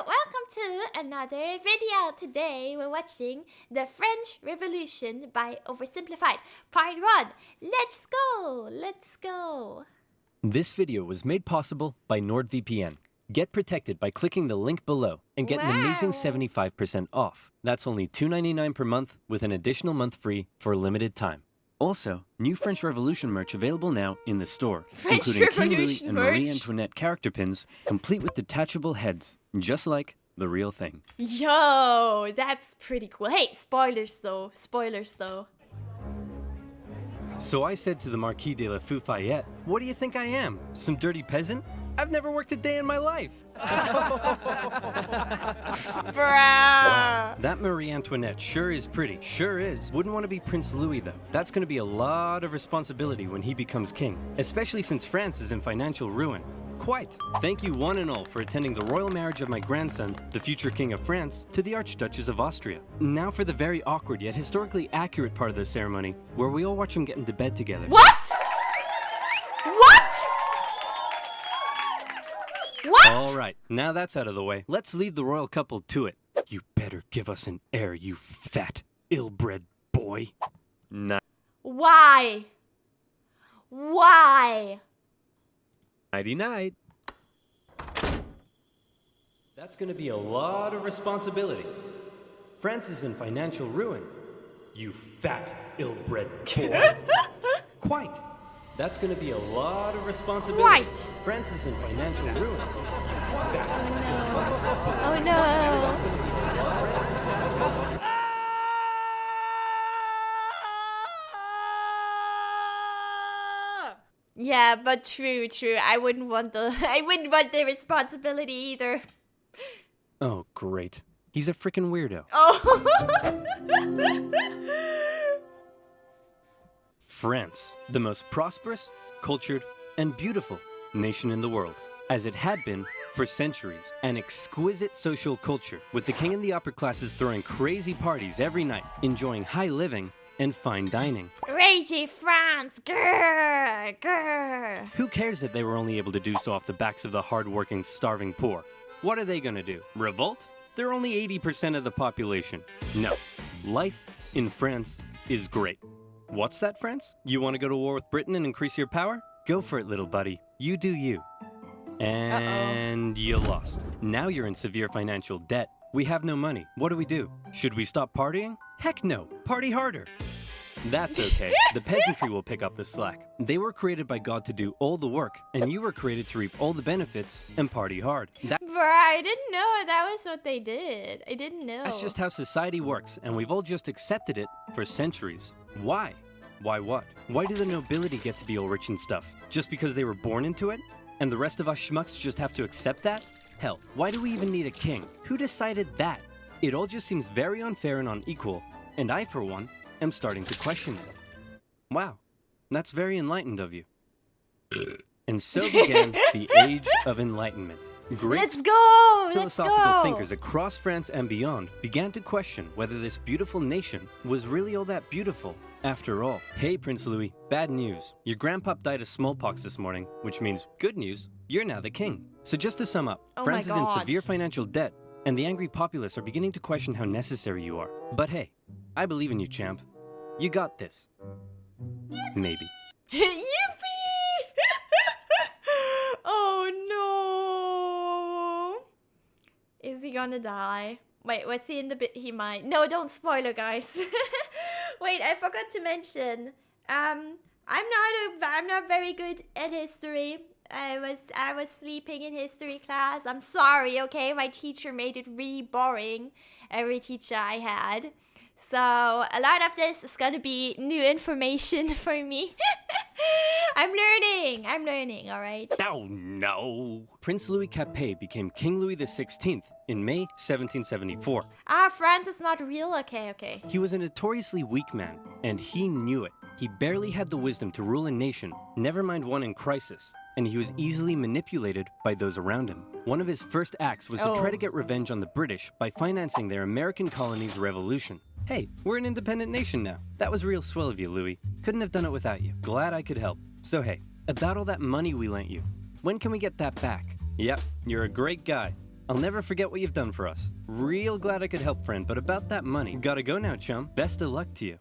welcome to another video. Today we're watching The French Revolution by Oversimplified, Part 1. Let's go! This video was made possible by NordVPN. Get protected by clicking the link below and get an amazing 75% off. That's only $2.99 per month with an additional month free for a limited time. Also, new French Revolution merch available now in the store, including King Louis and Marie Antoinette character pins, complete with detachable heads, just like the real thing. Yo, that's pretty cool. Hey, spoilers though. So I said to the Marquis de la Fufayette, "What do you think I am? Some dirty peasant? I've never worked a day in my life." Bruh. That Marie Antoinette sure is pretty. Sure is. Wouldn't want to be Prince Louis, though. That's going to be a lot of responsibility when he becomes king, especially since France is in financial ruin. Quite. Thank you one and all for attending the royal marriage of my grandson, the future King of France, to the Archduchess of Austria. Now for the very awkward yet historically accurate part of the ceremony, where we all watch them get into bed together. What? All right, now that's out of the way. Let's leave the royal couple to it. You better give us an heir, you fat, ill-bred boy. Nah. Why? Nighty-night. That's gonna be a lot of responsibility. France is in financial ruin. You fat, ill-bred boy. Quite. That's gonna be a lot of responsibility. Quite. France is in financial ruin. Oh no. Yeah, but true. I wouldn't want the responsibility either. Oh, great. He's a freaking weirdo. Oh. France, the most prosperous, cultured, and beautiful nation in the world, as it had been for centuries. An exquisite social culture, with the king and the upper classes throwing crazy parties every night, enjoying high living and fine dining. Ragey France, grrr. Who cares that they were only able to do so off the backs of the hard-working, starving poor? What are they gonna do? Revolt? They're only 80% of the population. No, life in France is great. What's that, France? You want to go to war with Britain and increase your power? Go for it, little buddy. You do you. And you lost. Now you're in severe financial debt. We have no money. What do? Should we stop partying? Heck no. Party harder. That's okay. The peasantry will pick up the slack. They were created by God to do all the work, and you were created to reap all the benefits and party hard. Bruh, I didn't know that was what they did. I didn't know. That's just how society works, and we've all just accepted it for centuries. Why? Why what? Why do the nobility get to be all rich and stuff? Just because they were born into it? And the rest of us schmucks just have to accept that? Hell, why do we even need a king? Who decided that? It all just seems very unfair and unequal, and I, for one, am starting to question it. Wow, that's very enlightened of you. And so began the Age of Enlightenment. Great philosophical thinkers across France and beyond began to question whether this beautiful nation was really all that beautiful after all. Hey, Prince Louis, bad news. Your grandpop died of smallpox this morning, which means good news, you're now the king. So just to sum up, France is in severe financial debt, and the angry populace are beginning to question how necessary you are. But hey, I believe in you, champ. You got this. Maybe. Yippee! Oh no! Is he gonna die? Wait, was he in the bit? He might. No, don't spoiler, guys. Wait, I forgot to mention. I'm not very good at history. I was sleeping in history class. I'm sorry, okay? My teacher made it really boring. Every teacher I had. So a lot of this is gonna be new information for me. I'm learning, all right? Oh no! Prince Louis Capet became King Louis XVI in May 1774. France is not real? Okay. He was a notoriously weak man, and he knew it. He barely had the wisdom to rule a nation, never mind one in crisis, and he was easily manipulated by those around him. One of his first acts was to try to get revenge on the British by financing their American colony's revolution. Hey, we're an independent nation now. That was real swell of you, Louis. Couldn't have done it without you. Glad I could help. So hey, about all that money we lent you, when can we get that back? Yep, you're a great guy. I'll never forget what you've done for us. Real glad I could help, friend, but about that money. Gotta go now, chum. Best of luck to you.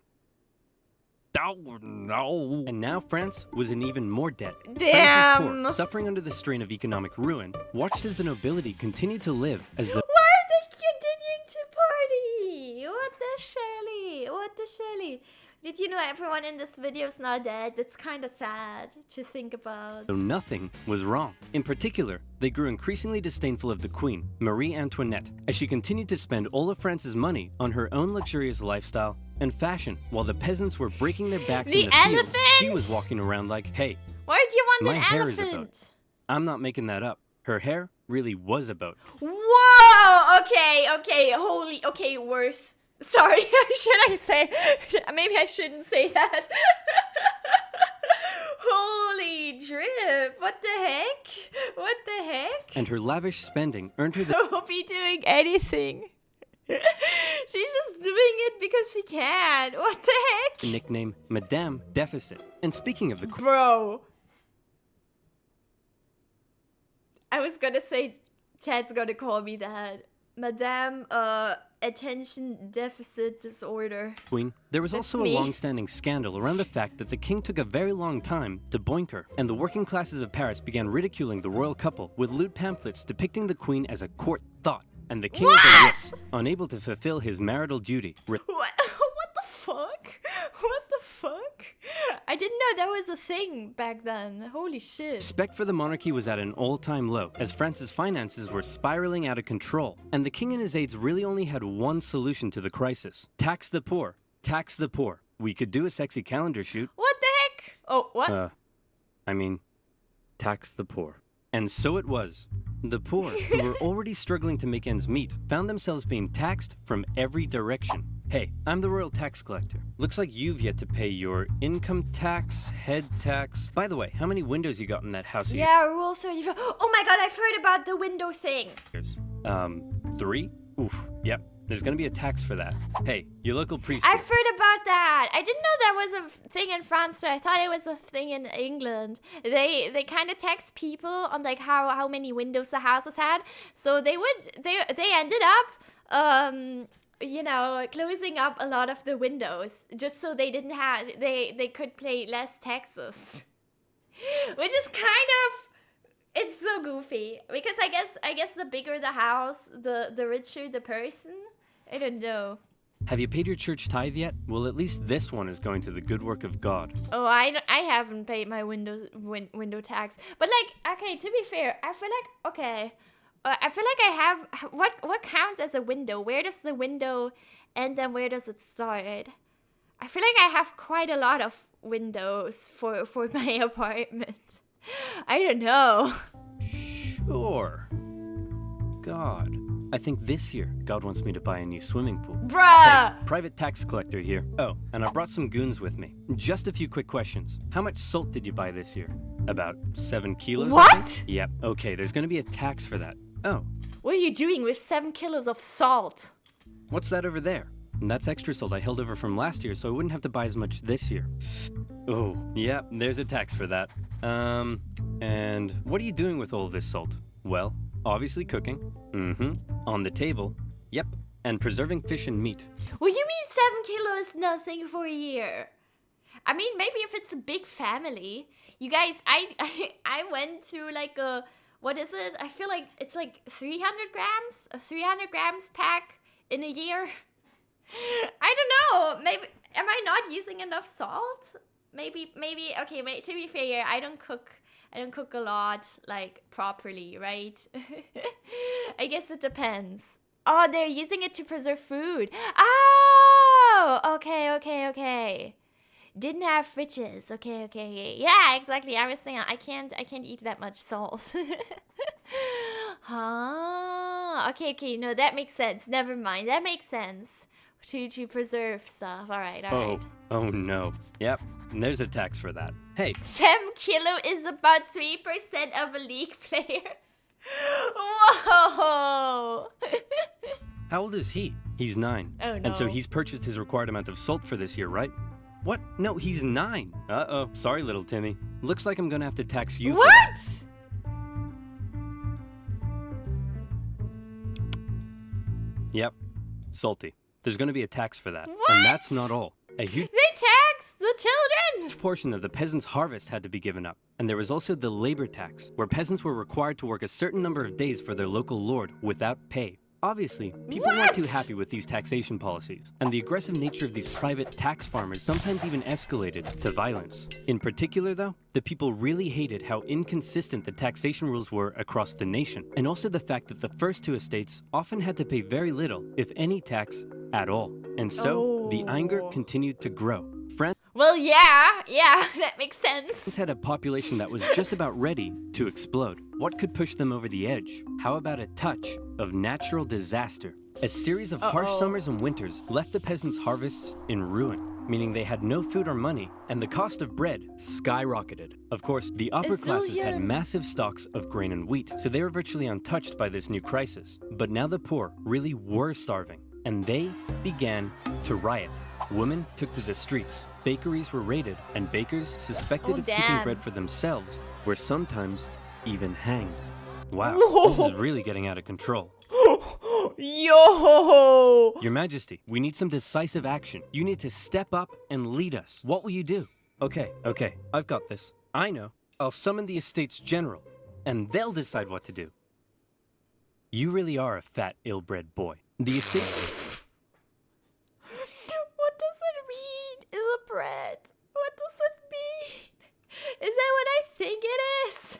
Oh, no. And now France was in even more debt. Damn. France's poor, suffering under the strain of economic ruin, watched as the nobility continued to live as the... Why are they continuing to party? What the shelly? What the shelly? Did you know everyone in this video is now dead? It's kind of sad to think about. So nothing was wrong. In particular, they grew increasingly disdainful of the queen, Marie Antoinette, as she continued to spend all of France's money on her own luxurious lifestyle and fashion, while the peasants were breaking their backs in the fields. She was walking around like, hey, why do you want my an hair is a elephant? boat. I'm not making that up. Her hair really was a boat. Whoa! Okay, holy, okay, worth. Sorry, should I say? Maybe I shouldn't say that. Holy drip! What the heck? What the heck? And her lavish spending earned her the... Won't be doing anything. She's just doing it because she can. What the heck? nickname Madame Deficit. And speaking of the... Bro. I was gonna say, Chad's gonna call me that. Madame, attention deficit disorder. Queen, there was That's also me. a long-standing scandal around the fact that the king took a very long time to boink her, and the working classes of Paris began ridiculing the royal couple with lewd pamphlets depicting the queen as a court thought, and the king What? as a wuss, unable to fulfill his marital duty. What? What the fuck? What the fuck? I didn't know that was a thing back then. Holy shit. Respect for the monarchy was at an all-time low, as France's finances were spiraling out of control, and the king and his aides really only had one solution to the crisis. Tax the poor. Tax the poor. We could do a sexy calendar shoot. What the heck? Oh, what? Tax the poor. And so it was. The poor, who were already struggling to make ends meet, found themselves being taxed from every direction. Hey, I'm the royal tax collector. Looks like you've yet to pay your income tax, head tax. By the way, how many windows you got in that house of Yeah, Rule 34. Oh my god, I've heard about the window thing. yours? 3? Oof, yep. There's gonna be a tax for that. Hey, your local priest. I've heard about that. I didn't know that was a thing in France, so I thought it was a thing in England. They kind of tax people on like how many windows the houses had. So they ended up you know, closing up a lot of the windows just so they didn't have they could pay less taxes. Which is kind of, it's so goofy because I guess the bigger the house, the richer the person. I don't know. Have you paid your church tithe yet? Well, at least this one is going to the good work of God. Oh, I haven't paid my window tax. But like, okay, to be fair, I feel like, okay, I feel like I have, what counts as a window? Where does the window end and where does it start? I feel like I have quite a lot of windows for my apartment. I don't know. Sure. God. I think this year, God wants me to buy a new swimming pool. Bruh! Hey, private tax collector here. Oh, and I brought some goons with me. Just a few quick questions. How much salt did you buy this year? About 7 kilos? I What? think? Yep. Okay, there's gonna be a tax for that. Oh, What are you doing with 7 kilos of salt? what's that over there? And that's extra salt I held over from last year, so I wouldn't have to buy as much this year. Oh, yeah, there's a tax for that. And what are you doing with all of this salt? Well, obviously cooking. On the table. Yep. And preserving fish and meat. What do you mean 7 kilos is nothing for a year? I mean, maybe if it's a big family. You guys, I went through like a, what is it? I feel like it's like 300 grams? A 300 grams pack in a year? I don't know. Maybe, am I not using enough salt? Maybe, okay, to be fair, I don't cook a lot, like, properly, right? I guess it depends. Oh, they're using it to preserve food. Oh, okay. Didn't have fridges. Okay. Yeah, exactly. I was saying I can't eat that much salt. Huh. Okay. No, that makes sense. Never mind. That makes sense. To preserve stuff. All right. Oh no. Yep. And there's a tax for that. Hey. 7 kilo is about 3% of a league player. Whoa. How old is he? He's 9. Oh, no. And so he's purchased his required amount of salt for this year, right? What? No, he's 9. Uh-oh. Sorry, little Timmy. Looks like I'm gonna have to tax you for that. What? Yep, salty. There's going to be a tax for that. What? And that's not all. A huge They tax the children! portion of the peasants' harvest had to be given up. And there was also the labor tax, where peasants were required to work a certain number of days for their local lord without pay. Obviously, people weren't too happy with these taxation policies, and the aggressive nature of these private tax farmers sometimes even escalated to violence. In particular, though, the people really hated how inconsistent the taxation rules were across the nation, and also the fact that the first two estates often had to pay very little, if any tax at all. And so, the anger continued to grow. Well, yeah, that makes sense. France had a population that was just about ready to explode. What could push them over the edge? How about a touch of natural disaster? A series of harsh summers and winters left the peasants' harvests in ruin, meaning they had no food or money, and the cost of bread skyrocketed. Of course, the upper classes had massive stocks of grain and wheat, so they were virtually untouched by this new crisis. But now the poor really were starving, and they began to riot. Women took to the streets. Bakeries were raided, and bakers suspected of keeping bread for themselves were sometimes even hanged. Wow, this is really getting out of control. Yo! Your Majesty, we need some decisive action. You need to step up and lead us. What will you do? Okay, I've got this. I know. I'll summon the estate's general, and they'll decide what to do. You really are a fat, ill-bred boy. The estate... What does it mean, ill-bred? What does it mean? Is that what I think it is?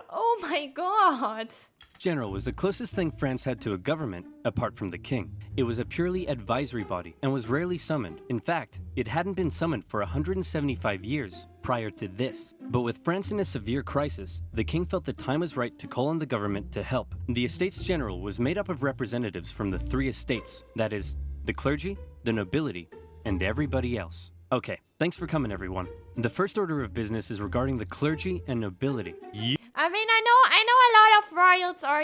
Oh my god. General was the closest thing France had to a government apart from the king. It was a purely advisory body and was rarely summoned. In fact, it hadn't been summoned for 175 years prior to this. But with France in a severe crisis, the king felt the time was right to call on the government to help. The Estates General was made up of representatives from the three estates, that is, the clergy, the nobility, and everybody else. Okay, thanks for coming, everyone. The first order of business is regarding the clergy and nobility. I mean, I know a lot of royals are,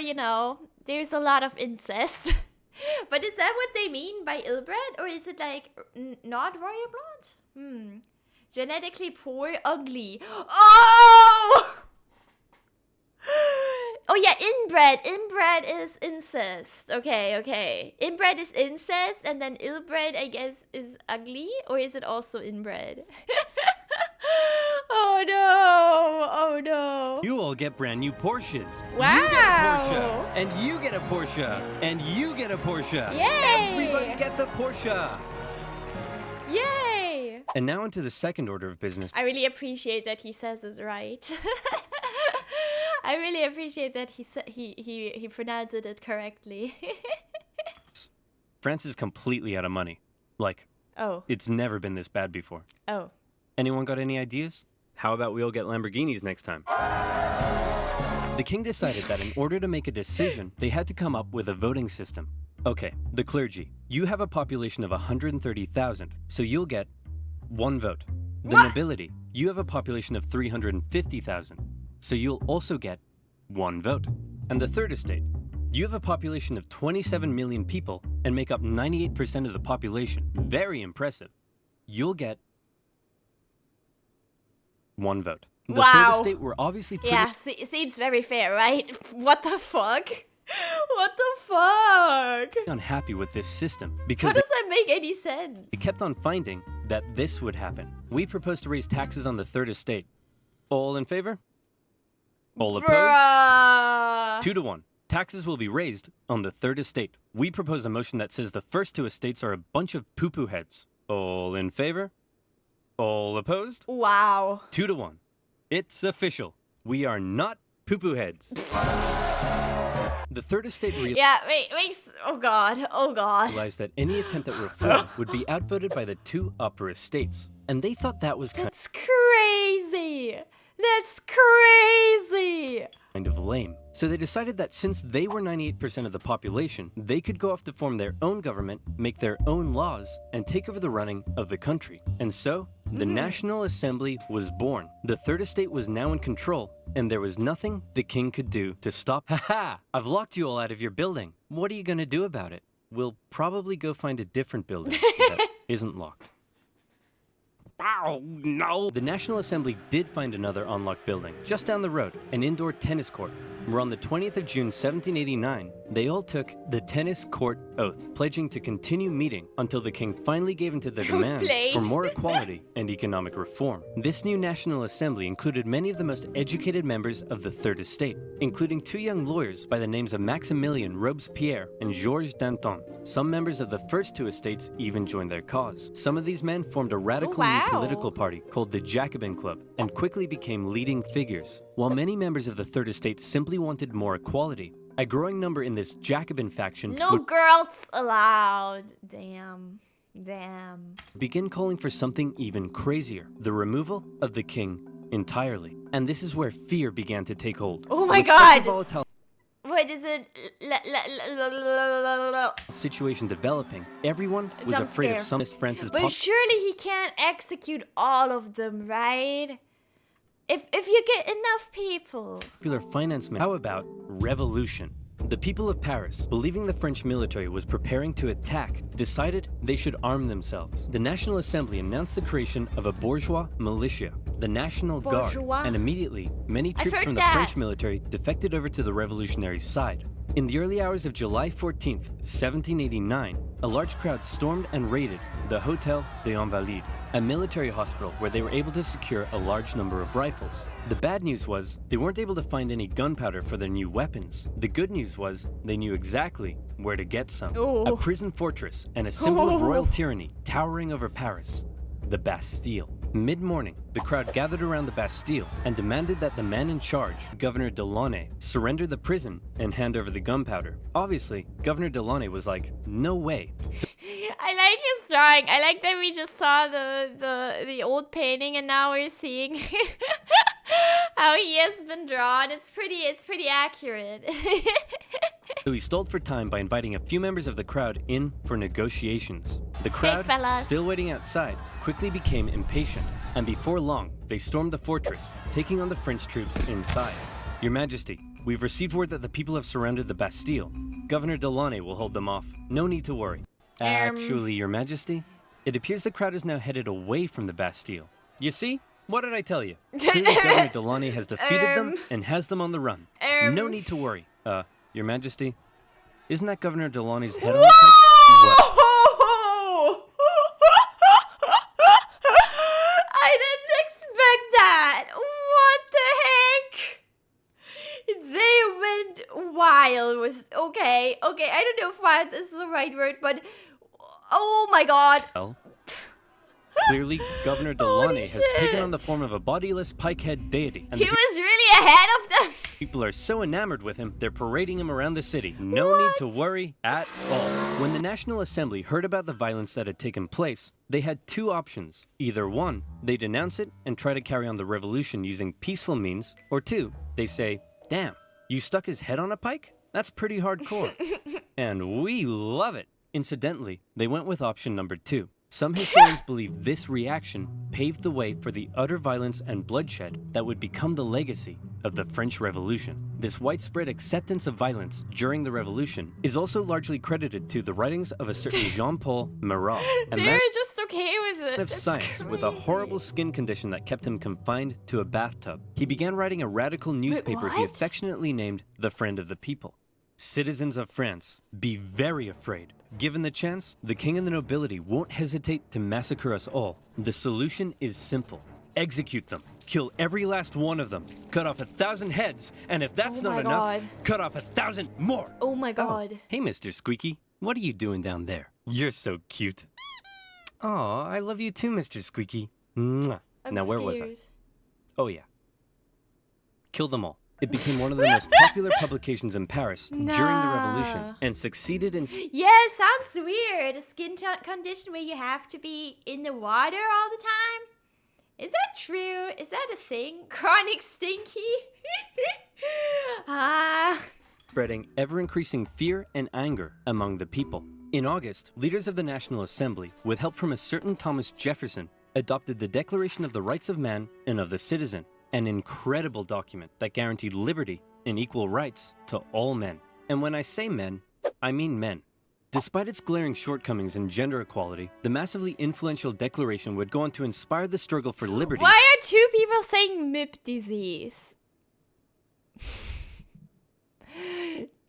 there's a lot of incest. But is that what they mean by ill-bred? Or is it like not royal blood? Genetically poor, ugly. Oh! Oh yeah, inbred. Inbred is incest. Okay. Inbred is incest, and then ill-bred, I guess, is ugly? Or is it also inbred? Oh no. You all get brand new Porsches. Wow. You get a Porsche. And you get a Porsche. And you get a Porsche. Yay. Everybody gets a Porsche. Yay. And now into the second order of business. I really appreciate that he says it right. I really appreciate that he pronounced it correctly. France is completely out of money. It's never been this bad before. Oh. Anyone got any ideas? How about we all get Lamborghinis next time? The king decided that in order to make a decision, they had to come up with a voting system. Okay, the clergy. You have a population of 130,000, so you'll get 1 vote. The nobility. You have a population of 350,000, so you'll also get 1 vote. And the third estate. You have a population of 27 million people and make up 98% of the population. Very impressive. You'll get 1 vote. The third estate were obviously pretty... Yeah, seems very fair, right? What the fuck? What the fuck? Unhappy with this system because... How does that make any sense? They kept on finding that this would happen. We proposed to raise taxes on the third estate. All in favor? All opposed? Bruh. 2-1. Taxes will be raised on the third estate. We propose a motion that says the first 2 estates are a bunch of poo-poo heads. All in favor? All opposed? Wow. 2-1. It's official. We are not poo-poo heads. The third estate oh god. realized that any attempt at reform would be outvoted by the 2 upper estates. And they thought that was That's crazy. That's crazy. kind of lame. So they decided that since they were 98% of the population, they could go off to form their own government, make their own laws, and take over the running of the country. And so, the National Assembly was born. The third estate was now in control, and there was nothing the king could do to stop. Haha! I've locked you all out of your building. What are you gonna do about it? We'll probably go find a different building that isn't locked. Oh, no! The National Assembly did find another unlocked building, just down the road, an indoor tennis court, where on the 20th of June 1789, they all took the tennis court oath, pledging to continue meeting until the king finally gave in to their demands for more equality and economic reform. This new National Assembly included many of the most educated members of the Third Estate, including two young lawyers by the names of Maximilien Robespierre and Georges Danton. Some members of the first two estates even joined their cause. Some of these men formed a radical new political party called the Jacobin Club and quickly became leading figures. While many members of the Third Estate simply wanted more equality, a growing number in this Jacobin faction would girls allowed. Damn. Begin calling for something even crazier, the removal of the king entirely. And this is where fear began to take hold. Oh my god! What is it? Situation developing. Everyone was afraid of some Francis. But surely he can't execute all of them, right? If you get enough people. Popular finance man. How about revolution? The people of Paris, believing the French military was preparing to attack, decided they should arm themselves. The National Assembly announced the creation of a bourgeois militia, the National Guard, and immediately, many troops from the French military defected over to the revolutionary side. In the early hours of July 14th, 1789, a large crowd stormed and raided the Hôtel des Invalides, a military hospital where they were able to secure a large number of rifles. The bad news was they weren't able to find any gunpowder for their new weapons. The good news was they knew exactly where to get some. A prison fortress and a symbol of royal tyranny towering over Paris, the Bastille. Mid-morning, the crowd gathered around the Bastille and demanded that the man in charge, Governor Delaunay, surrender the prison and hand over the gunpowder. Obviously, Governor Delaunay was like, no way. So I like his drawing. I like that we just saw the old painting and now we're seeing how he has been drawn. It's pretty accurate. So he stalled for time by inviting a few members of the crowd in for negotiations. The crowd, still waiting outside, quickly became impatient, and before long, they stormed the fortress, taking on the French troops inside. Your Majesty, we've received word that the people have surrounded the Bastille. Governor Delaunay will hold them off. No need to worry. Actually, Your Majesty, it appears the crowd is now headed away from the Bastille. You see? What did I tell you? Governor Delaunay has defeated them and has them on the run. No need to worry. Your Majesty, isn't that Governor Delaunay's head on the pike? I didn't expect that. What the heck? They went wild with. Okay. I don't know if wild is the right word, but oh my god. Well, clearly, Governor Delaunay has taken on the form of a bodiless pikehead deity. And he was really ahead of them. People are so enamored with him, they're parading him around the city. No need to worry at all. When the National Assembly heard about the violence that had taken place, they had two options. Either one, they denounce it and try to carry on the revolution using peaceful means, or two, they say, damn, you stuck his head on a pike? That's pretty hardcore. And we love it. Incidentally, they went with option number two. Some historians believe this reaction paved the way for the utter violence and bloodshed that would become the legacy of the French Revolution. This widespread acceptance of violence during the Revolution is also largely credited to the writings of a certain Jean-Paul Marat, a man just okay with it. of science with a horrible skin condition that kept him confined to a bathtub. He began writing a radical newspaper he affectionately named The Friend of the People. Citizens of France, be very afraid. Given the chance, the king and the nobility won't hesitate to massacre us all. The solution is simple. Execute them. Kill every last one of them. Cut off 1,000 heads. And if that's not enough, cut off 1,000 more. Oh my god. Oh, hey, Mr. Squeaky. What are you doing down there? You're so cute. Aw, I love you too, Mr. Squeaky. Mwah. Now, where was I? Oh, yeah. Kill them all. It became one of the most popular publications in Paris during the Revolution and succeeded in... Yeah, sounds weird. A skin condition where you have to be in the water all the time? Is that true? Is that a thing? Chronic stinky? Spreading ever-increasing fear and anger among the people. In August, leaders of the National Assembly, with help from a certain Thomas Jefferson, adopted the Declaration of the Rights of Man and of the Citizen, an incredible document that guaranteed liberty and equal rights to all men. And when I say men, I mean men. Despite its glaring shortcomings in gender equality, the massively influential declaration would go on to inspire the struggle for liberty. Why are two people saying MIP disease?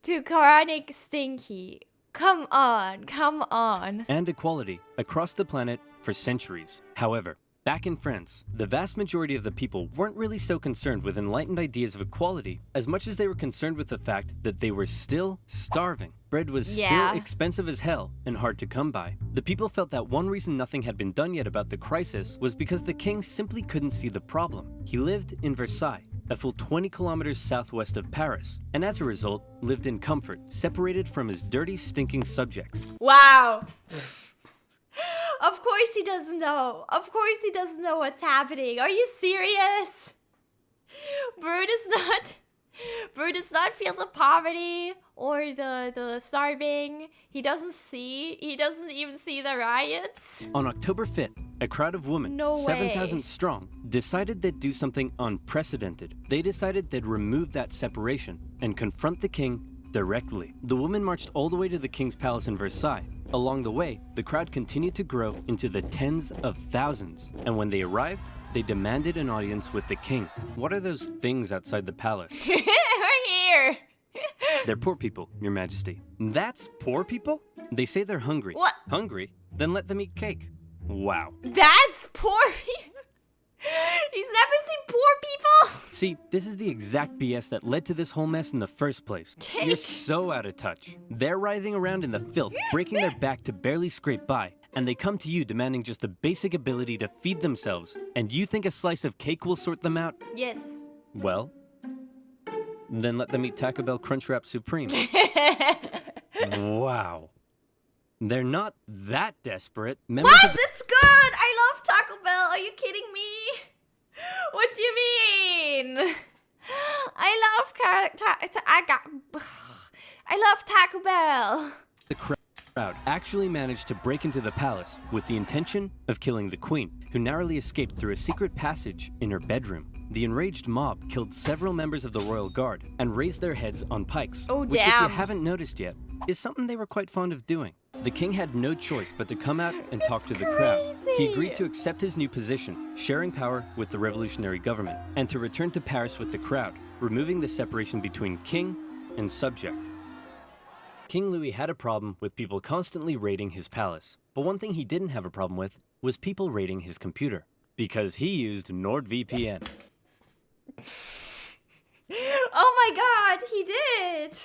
To chronic stinky. Come on, come on. And equality across the planet for centuries. However, back in France, the vast majority of the people weren't really so concerned with enlightened ideas of equality as much as they were concerned with the fact that they were still starving. Bread was still expensive as hell and hard to come by. The people felt that one reason nothing had been done yet about the crisis was because the king simply couldn't see the problem. He lived in Versailles, a full 20 kilometers southwest of Paris, and as a result, lived in comfort, separated from his dirty, stinking subjects. Wow. Of course he doesn't know. Of course he doesn't know what's happening. Are you serious? Bro does not feel the poverty or the starving. He doesn't even see the riots. On October 5th, a crowd of women, 7,000 strong, decided they'd do something unprecedented. They decided they'd remove that separation and confront the king directly. The women marched all the way to the king's palace in Versailles. Along the way, the crowd continued to grow into the tens of thousands. And when they arrived, they demanded an audience with the king. What are those things outside the palace? Right here. They're poor people, your majesty. That's poor people? They say they're hungry. What? Hungry? Then let them eat cake. Wow. That's poor people? He's never seen poor people? See, this is the exact BS that led to this whole mess in the first place. Cake. You're so out of touch. They're writhing around in the filth, breaking their back to barely scrape by, and they come to you demanding just the basic ability to feed themselves. And you think a slice of cake will sort them out? Yes. Well, then let them eat Taco Bell Crunchwrap Supreme. Wow. They're not that desperate. What? It's good! I love Taco Bell. Are you kidding me? What do you mean? I love Taco Bell. The crowd actually managed to break into the palace with the intention of killing the queen, who narrowly escaped through a secret passage in her bedroom. The enraged mob killed several members of the royal guard and raised their heads on pikes, which, if you haven't noticed yet, is something they were quite fond of doing. The king had no choice but to come out and talk to the crowd. He agreed to accept his new position, sharing power with the revolutionary government, and to return to Paris with the crowd, removing the separation between king and subject. King Louis had a problem with people constantly raiding his palace, but one thing he didn't have a problem with was people raiding his computer, because he used NordVPN. Oh my god, he did!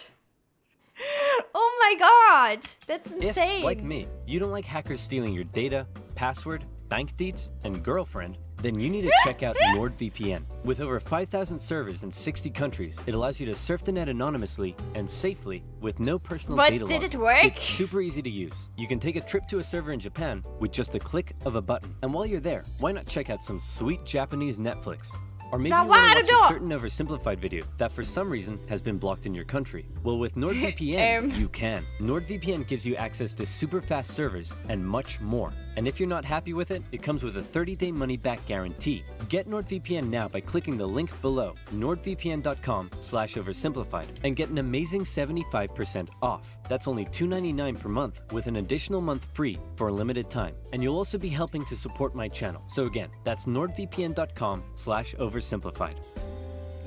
Oh my god, that's insane. If, like me, you don't like hackers stealing your data, password, bank deets, and girlfriend, then you need to check out NordVPN. With over 5,000 servers in 60 countries, it allows you to surf the net anonymously and safely with no personal data loss. But did it work? It's super easy to use. You can take a trip to a server in Japan with just the click of a button. And while you're there, why not check out some sweet Japanese Netflix? Or maybe you want to watch a certain Oversimplified video that for some reason has been blocked in your country. Well, with NordVPN, you can. NordVPN gives you access to super fast servers and much more. And if you're not happy with it, it comes with a 30-day money-back guarantee. Get NordVPN now by clicking the link below, nordvpn.com/oversimplified, and get an amazing 75% off. That's only $2.99 per month with an additional month free for a limited time. And you'll also be helping to support my channel. So again, that's nordvpn.com/oversimplified.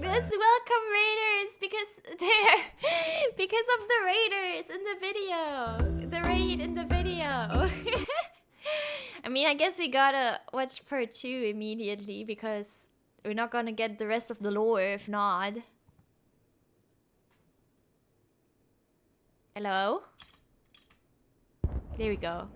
Let's welcome raiders because of the raiders in the video. The raid in the video. I mean, I guess we gotta watch part 2 immediately because we're not gonna get the rest of the lore if not. Hello? There we go.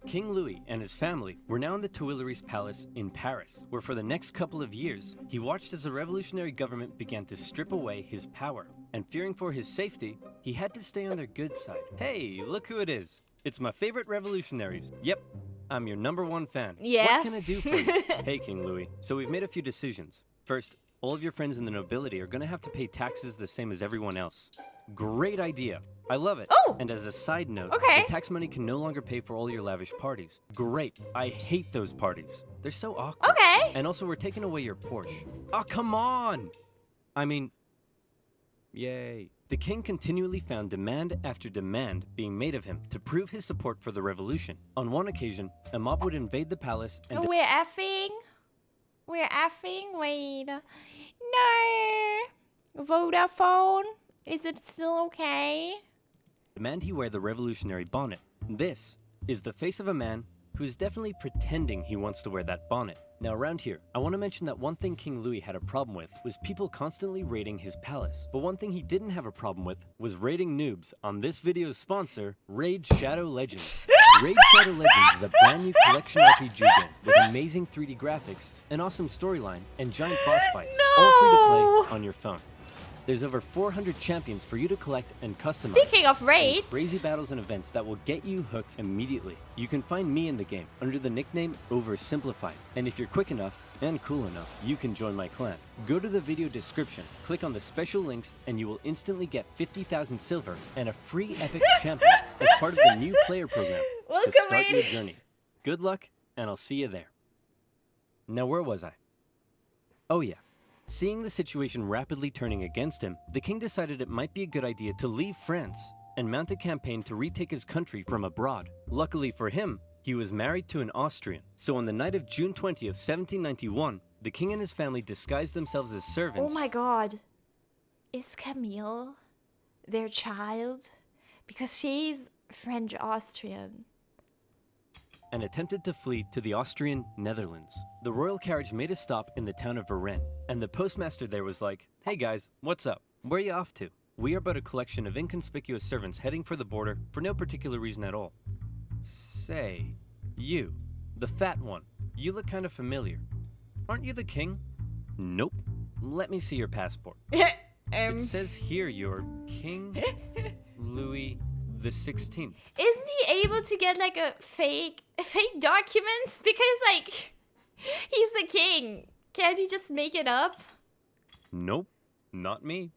King Louis and his family were now in the Tuileries Palace in Paris, where for the next couple of years, he watched as the revolutionary government began to strip away his power. And fearing for his safety, he had to stay on their good side. Hey, look who it is. It's my favorite revolutionaries. Yep, I'm your #1 fan. Yeah. What can I do for you? Hey, King Louis. So we've made a few decisions. First, all of your friends in the nobility are gonna have to pay taxes the same as everyone else. Great idea. I love it. Oh! And as a side note, Okay. the tax money can no longer pay for all your lavish parties. Great. I hate those parties. They're so awkward. Okay. And also, we're taking away your Porsche. Oh, come on! I mean, yay. The king continually found demand after demand being made of him to prove his support for the revolution. On one occasion, a mob would invade the palace and We're effing. Wait. No. Vodafone. Is it still okay? demand he wear the revolutionary bonnet. This is the face of a man who is definitely pretending he wants to wear that bonnet. Now around here, I want to mention that one thing King Louis had a problem with was people constantly raiding his palace. But one thing he didn't have a problem with was raiding noobs on this video's sponsor, Raid Shadow Legends. Raid Shadow Legends is a brand new collection RPG game with amazing 3D graphics, an awesome storyline, and giant boss fights, all free to play on your phone. There's over 400 champions for you to collect and customize. Speaking of raids, crazy battles and events that will get you hooked immediately. You can find me in the game under the nickname Oversimplified. And if you're quick enough and cool enough, you can join my clan. Go to the video description, click on the special links, and you will instantly get 50,000 silver and a free epic champion as part of the new player program to start your journey. Good luck, and I'll see you there. Now where was I? Oh yeah. Seeing the situation rapidly turning against him, the king decided it might be a good idea to leave France and mount a campaign to retake his country from abroad. Luckily for him, he was married to an Austrian. So on the night of June 20th, 1791, the king and his family disguised themselves as servants. Oh my god. Is Camille their child? Because she's French-Austrian. And attempted to flee to the Austrian Netherlands. The royal carriage made a stop in the town of Varennes, and the postmaster there was like, "Hey guys, what's up? Where are you off to? We are but a collection of inconspicuous servants heading for the border for no particular reason at all." Say, you, the fat one, you look kind of familiar. Aren't you the king? Nope. Let me see your passport. It says here you're King Louis the 16th. Isn't he able to get like a fake documents? Because like, he's the king. Can't he just make it up? Nope, not me.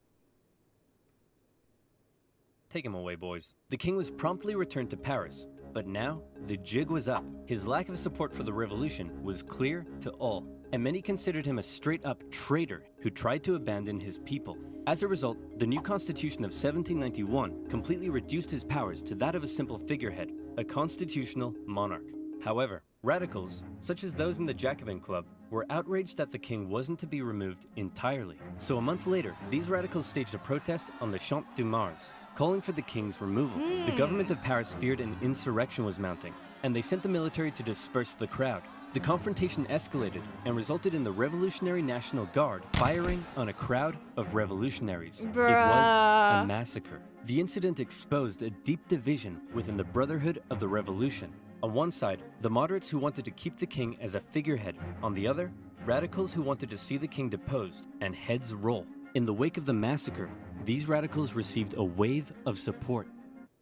Take him away, boys. The king was promptly returned to Paris, but now the jig was up. His lack of support for the revolution was clear to all, and many considered him a straight-up traitor who tried to abandon his people. As a result, the new constitution of 1791 completely reduced his powers to that of a simple figurehead, a constitutional monarch. However, radicals, such as those in the Jacobin Club, were outraged that the king wasn't to be removed entirely. So a month later, these radicals staged a protest on the Champ de Mars, calling for the king's removal. The government of Paris feared an insurrection was mounting, and they sent the military to disperse the crowd. The confrontation escalated and resulted in the Revolutionary National Guard firing on a crowd of revolutionaries. Bruh. It was a massacre. The incident exposed a deep division within the Brotherhood of the Revolution. On one side, the moderates who wanted to keep the king as a figurehead. On the other, radicals who wanted to see the king deposed and heads roll. In the wake of the massacre, these radicals received a wave of support.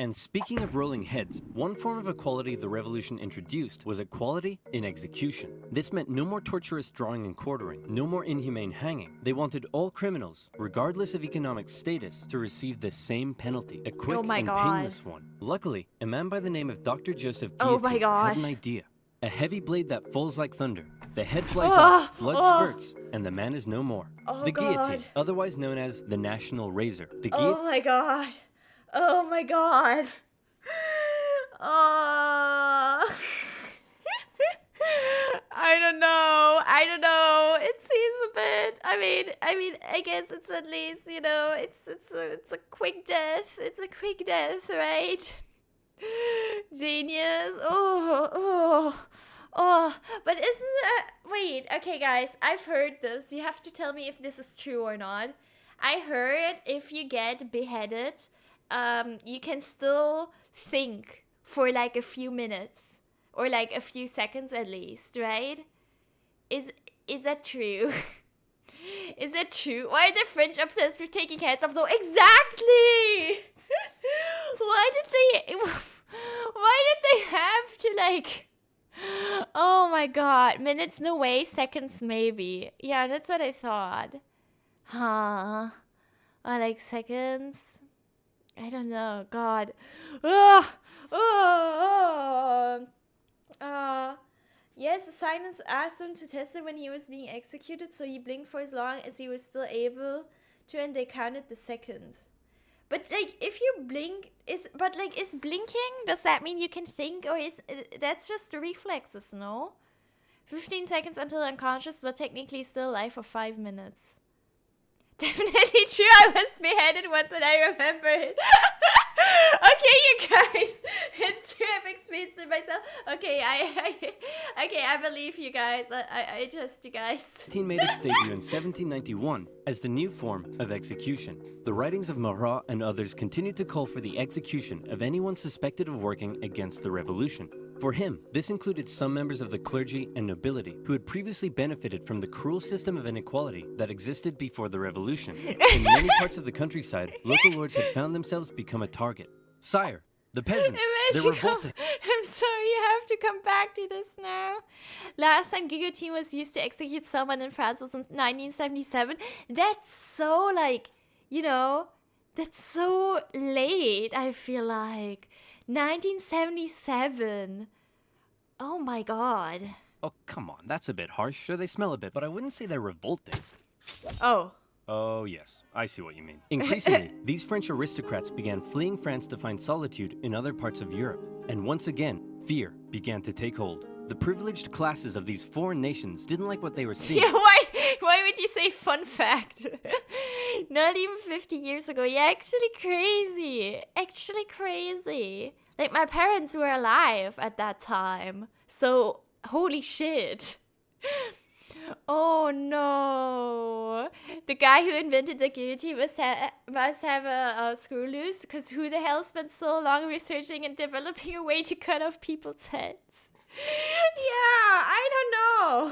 And speaking of rolling heads, one form of equality the revolution introduced was equality in execution. This meant no more torturous drawing and quartering, no more inhumane hanging. They wanted all criminals, regardless of economic status, to receive the same penalty, a quick and painless one. Luckily, a man by the name of Dr. Joseph Guillotine had an idea. A heavy blade that falls like thunder. The head flies off, blood spurts, and the man is no more. The guillotine, otherwise known as the National Razor. The Oh my god. Oh my god. Oh. I don't know. It seems a bit. I mean, I guess it's at least, you know, it's a quick death. It's a quick death, right? Genius. Oh. But isn't that... Wait, okay, guys. I've heard this. You have to tell me if this is true or not. I heard if you get beheaded, you can still think for like a few minutes or like a few seconds at least, right? Is that true? Is that true? Why are the French obsessed with taking heads off though? Exactly! Why did they have to like... Oh my god. Minutes, no way. Seconds, maybe. Yeah, that's what I thought. Huh. Or like seconds? I don't know. God. Yes, the scientist asked him to test it when he was being executed, so he blinked for as long as he was still able to, and they counted the seconds. But like, if you blink, is blinking? Does that mean you can think, or is that's just the reflexes? No. 15 seconds until unconscious, but technically still alive for 5 minutes. Definitely true. I was beheaded once and I remember it. Okay, you guys. It's true. I've experienced it myself. Okay, I believe you guys. I trust you guys. Made its debut in 1791 as the new form of execution. The writings of Marat and others continued to call for the execution of anyone suspected of working against the revolution. For him, this included some members of the clergy and nobility who had previously benefited from the cruel system of inequality that existed before the revolution. In many parts of the countryside, local lords had found themselves become a target. Sire, the peasants, they're revolting. I'm sorry, you have to come back to this now. Last time guillotine was used to execute someone in France was in 1977. That's so, like, you know, that's so late, I feel like. 1977. Oh my god. Oh, come on, that's a bit harsh. Sure, they smell a bit, but I wouldn't say they're revolting. Oh. Oh, yes. I see what you mean. Increasingly, these French aristocrats began fleeing France to find solitude in other parts of Europe. And once again, fear began to take hold. The privileged classes of these foreign nations didn't like what they were seeing. Yeah, why would you say fun fact? Not even 50 years ago. Yeah, actually crazy. Actually crazy. Like, my parents were alive at that time. So, holy shit. Oh no. The guy who invented the guillotine must have a screw loose, because who the hell spent so long researching and developing a way to cut off people's heads? Yeah, I don't know.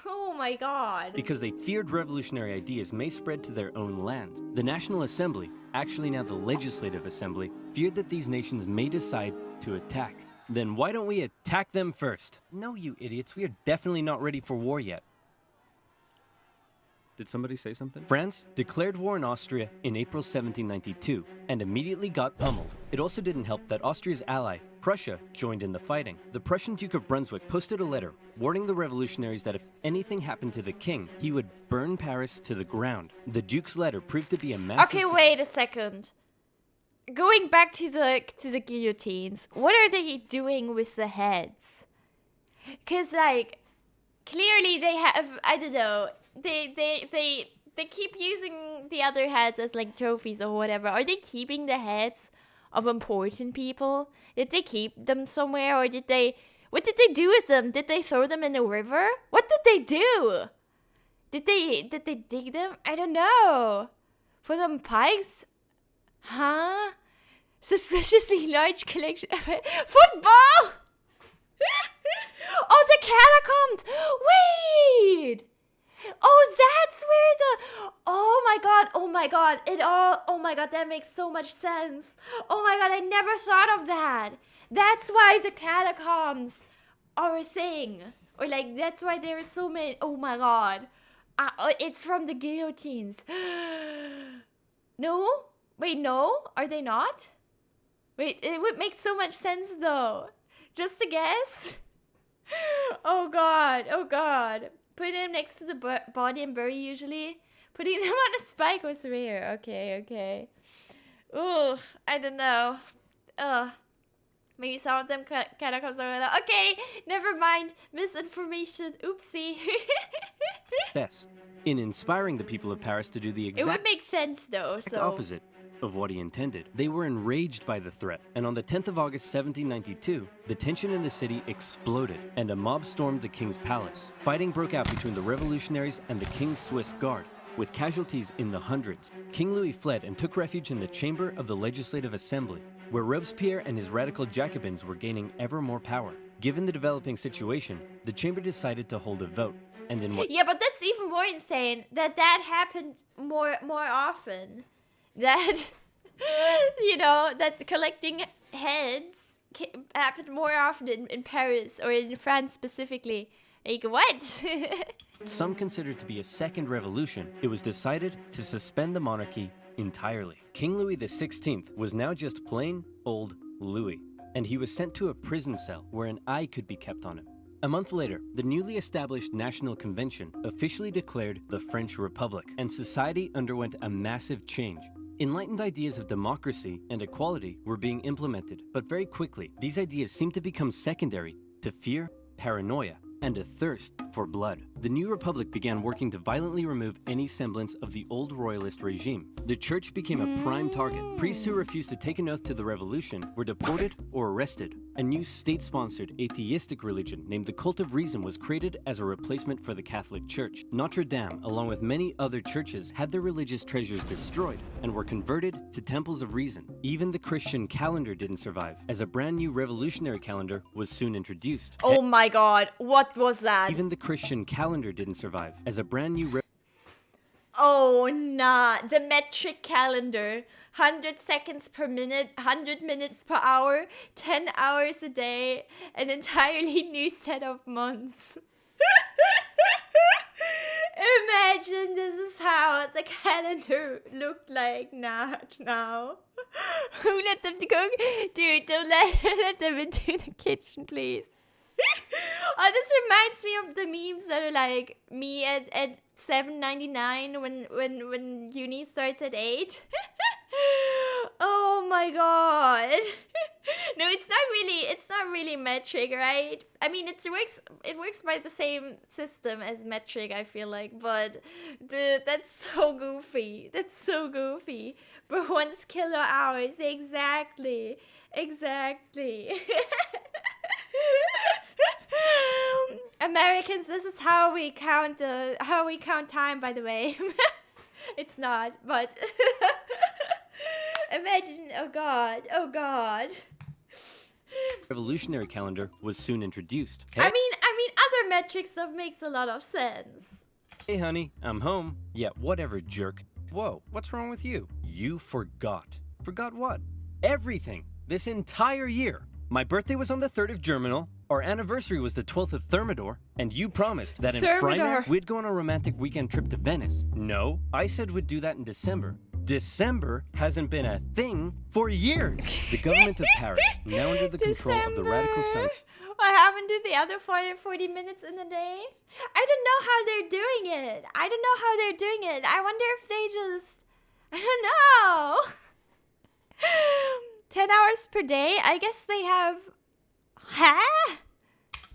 Oh my god. Because they feared revolutionary ideas may spread to their own lands. The National Assembly, actually now the Legislative Assembly, feared that these nations may decide to attack. Then why don't we attack them first? No, you idiots, we are definitely not ready for war yet. Did somebody say something? France declared war on Austria in April 1792 and immediately got pummeled. It also didn't help that Austria's ally, Prussia, joined in the fighting. The Prussian Duke of Brunswick posted a letter warning the revolutionaries that if anything happened to the king, he would burn Paris to the ground. The Duke's letter proved to be a massive Okay, wait a second. Going back to the guillotines, what are they doing with the heads? Because, like, clearly they have, I don't know, they keep using the other heads as, like, trophies or whatever. Are they keeping the heads of important people? Did they keep them somewhere, or what did they do with them? Did they throw them in a river? What did they do? Did they dig them? I don't know. For them pikes? Huh? Suspiciously large collection of football! Oh, the catacombs! Wait! Oh, that's where the... Oh my god, that makes so much sense. Oh my god, I never thought of that. That's why the catacombs are a thing. Or, like, that's why there are so many... Oh my god. It's from the guillotines. No? Wait, no? Are they not? Wait, it would make so much sense, though. Just a guess? Oh god. Putting them next to the body and bury, usually. Putting them on a spike was rare. Okay. Ooh, I don't know. Maybe some of them catacombs are... Okay, never mind. Misinformation. Oopsie. Yes. In inspiring the people of Paris to do the exact... It would make sense, though, so... opposite of what he intended. They were enraged by the threat, and on the 10th of August 1792, the tension in the city exploded, and a mob stormed the king's palace. Fighting broke out between the revolutionaries and the king's Swiss guard, with casualties in the hundreds. King Louis fled and took refuge in the chamber of the Legislative Assembly, where Robespierre and his radical Jacobins were gaining ever more power. Given the developing situation, the chamber decided to hold a vote, and in what... Yeah, but that's even more insane, that happened more often. That, you know, that collecting heads happened more often in Paris, or in France specifically. Like, what? Some consider it to be a second revolution. It was decided to suspend the monarchy entirely. King Louis XVI was now just plain old Louis, and he was sent to a prison cell where an eye could be kept on him. A month later, the newly established National Convention officially declared the French Republic, and society underwent a massive change. Enlightened ideas of democracy and equality were being implemented, but very quickly, these ideas seemed to become secondary to fear, paranoia, and a thirst for blood. The new republic began working to violently remove any semblance of the old royalist regime. The church became a prime target. Priests who refused to take an oath to the revolution were deported or arrested. A new state-sponsored atheistic religion named the Cult of Reason was created as a replacement for the Catholic Church. Notre Dame, along with many other churches, had their religious treasures destroyed and were converted to temples of reason. Even the Christian calendar didn't survive, as a brand new revolutionary calendar was soon introduced. Oh my god, what was that? Even the Christian calendar didn't survive, as a brand new Oh, nah. The metric calendar. 100 seconds per minute, 100 minutes per hour, 10 hours a day, an entirely new set of months. Imagine this is how the calendar looked like now. Who let them cook? Dude, don't let them into the kitchen, please. Oh, this reminds me of the memes that are like me at $7.99 when uni starts at 8. Oh my god. No, it's not really metric, right? I mean, it works by the same system as metric, I feel like, but dude, that's so goofy. For 1 kilo hours, exactly. Americans, this is how we count time, by the way. It's not, but imagine, oh god. revolutionary calendar was soon introduced. I mean, other metric stuff makes a lot of sense. Hey honey, I'm home. Yeah, whatever, jerk. Whoa, what's wrong with you? You forgot. Forgot what? Everything. This entire year. My birthday was on the 3rd of Germinal, our anniversary was the 12th of Thermidor, and you promised that in Friday we'd go on a romantic weekend trip to Venice. No, I said we'd do that in December. December hasn't been a thing for years. The government of Paris, now under the control of the radical center. What happened to the other 40 minutes in the day? I don't know how they're doing it. I wonder if they just... I don't know. 10 hours per day? I guess they have... Huh?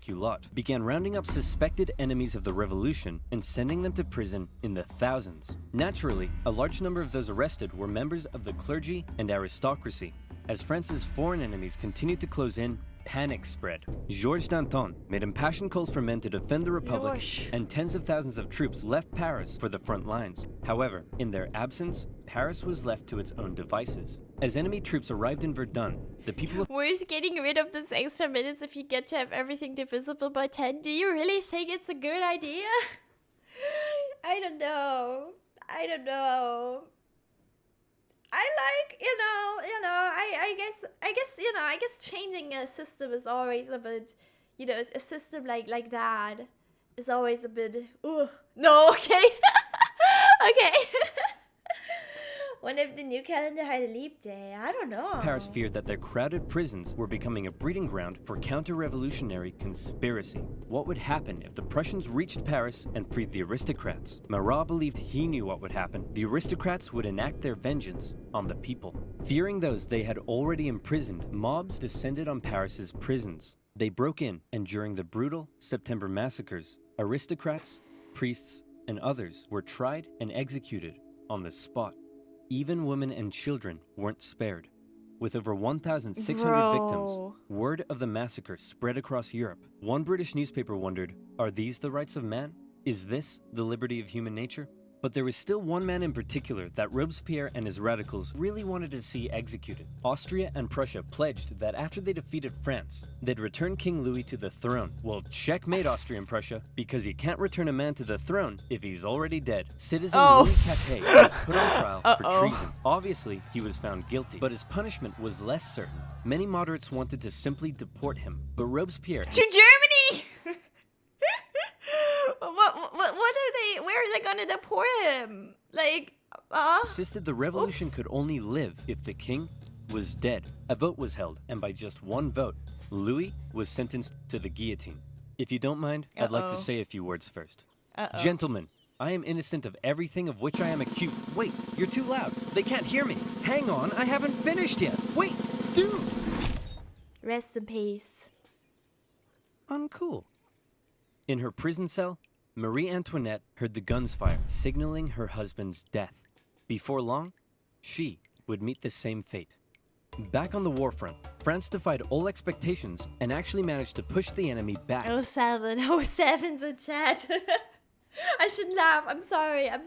Culotte began rounding up suspected enemies of the revolution and sending them to prison in the thousands. Naturally, a large number of those arrested were members of the clergy and aristocracy. As France's foreign enemies continued to close in, panic spread. Georges Danton made impassioned calls for men to defend the Republic, and tens of thousands of troops left Paris for the front lines. However, in their absence, Paris was left to its own devices. As enemy troops arrived in Verdun, the people of worth getting rid of those extra minutes if you get to have everything divisible by 10. Do you really think it's a good idea? I don't know. I guess changing a system is always a bit, a system like that is always a bit, no, okay. Okay. What if the new calendar had a leap day? I don't know. Paris feared that their crowded prisons were becoming a breeding ground for counter-revolutionary conspiracy. What would happen if the Prussians reached Paris and freed the aristocrats? Marat believed he knew what would happen. The aristocrats would enact their vengeance on the people. Fearing those they had already imprisoned, mobs descended on Paris's prisons. They broke in, and during the brutal September massacres, aristocrats, priests, and others were tried and executed on the spot. Even women and children weren't spared. With over 1,600 victims, word of the massacre spread across Europe. One British newspaper wondered, are these the rights of man? Is this the liberty of human nature? But there was still one man in particular that Robespierre and his radicals really wanted to see executed. Austria and Prussia pledged that after they defeated France, they'd return King Louis to the throne. Well, checkmate Austria and Prussia, because you can't return a man to the throne if he's already dead. Citizen Louis Capet was put on trial for treason. Obviously, he was found guilty, but his punishment was less certain. Many moderates wanted to simply deport him, but Robespierre... To Germany! What are they? Where are they gonna deport him? Insisted the revolution could only live if the king was dead. A vote was held, and by just one vote, Louis was sentenced to the guillotine. If you don't mind, I'd like to Uh-oh. say a few words first. Uh-oh. Gentlemen, I am innocent of everything of which I am accused. Wait, you're too loud. They can't hear me. Hang on, I haven't finished yet. Wait, dude! Rest in peace. Uncool. In her prison cell, Marie Antoinette heard the guns fire, signaling her husband's death. Before long, she would meet the same fate. Back on the war front, France defied all expectations and actually managed to push the enemy back. 07. 07's a chat. I shouldn't laugh. I'm sorry. I'm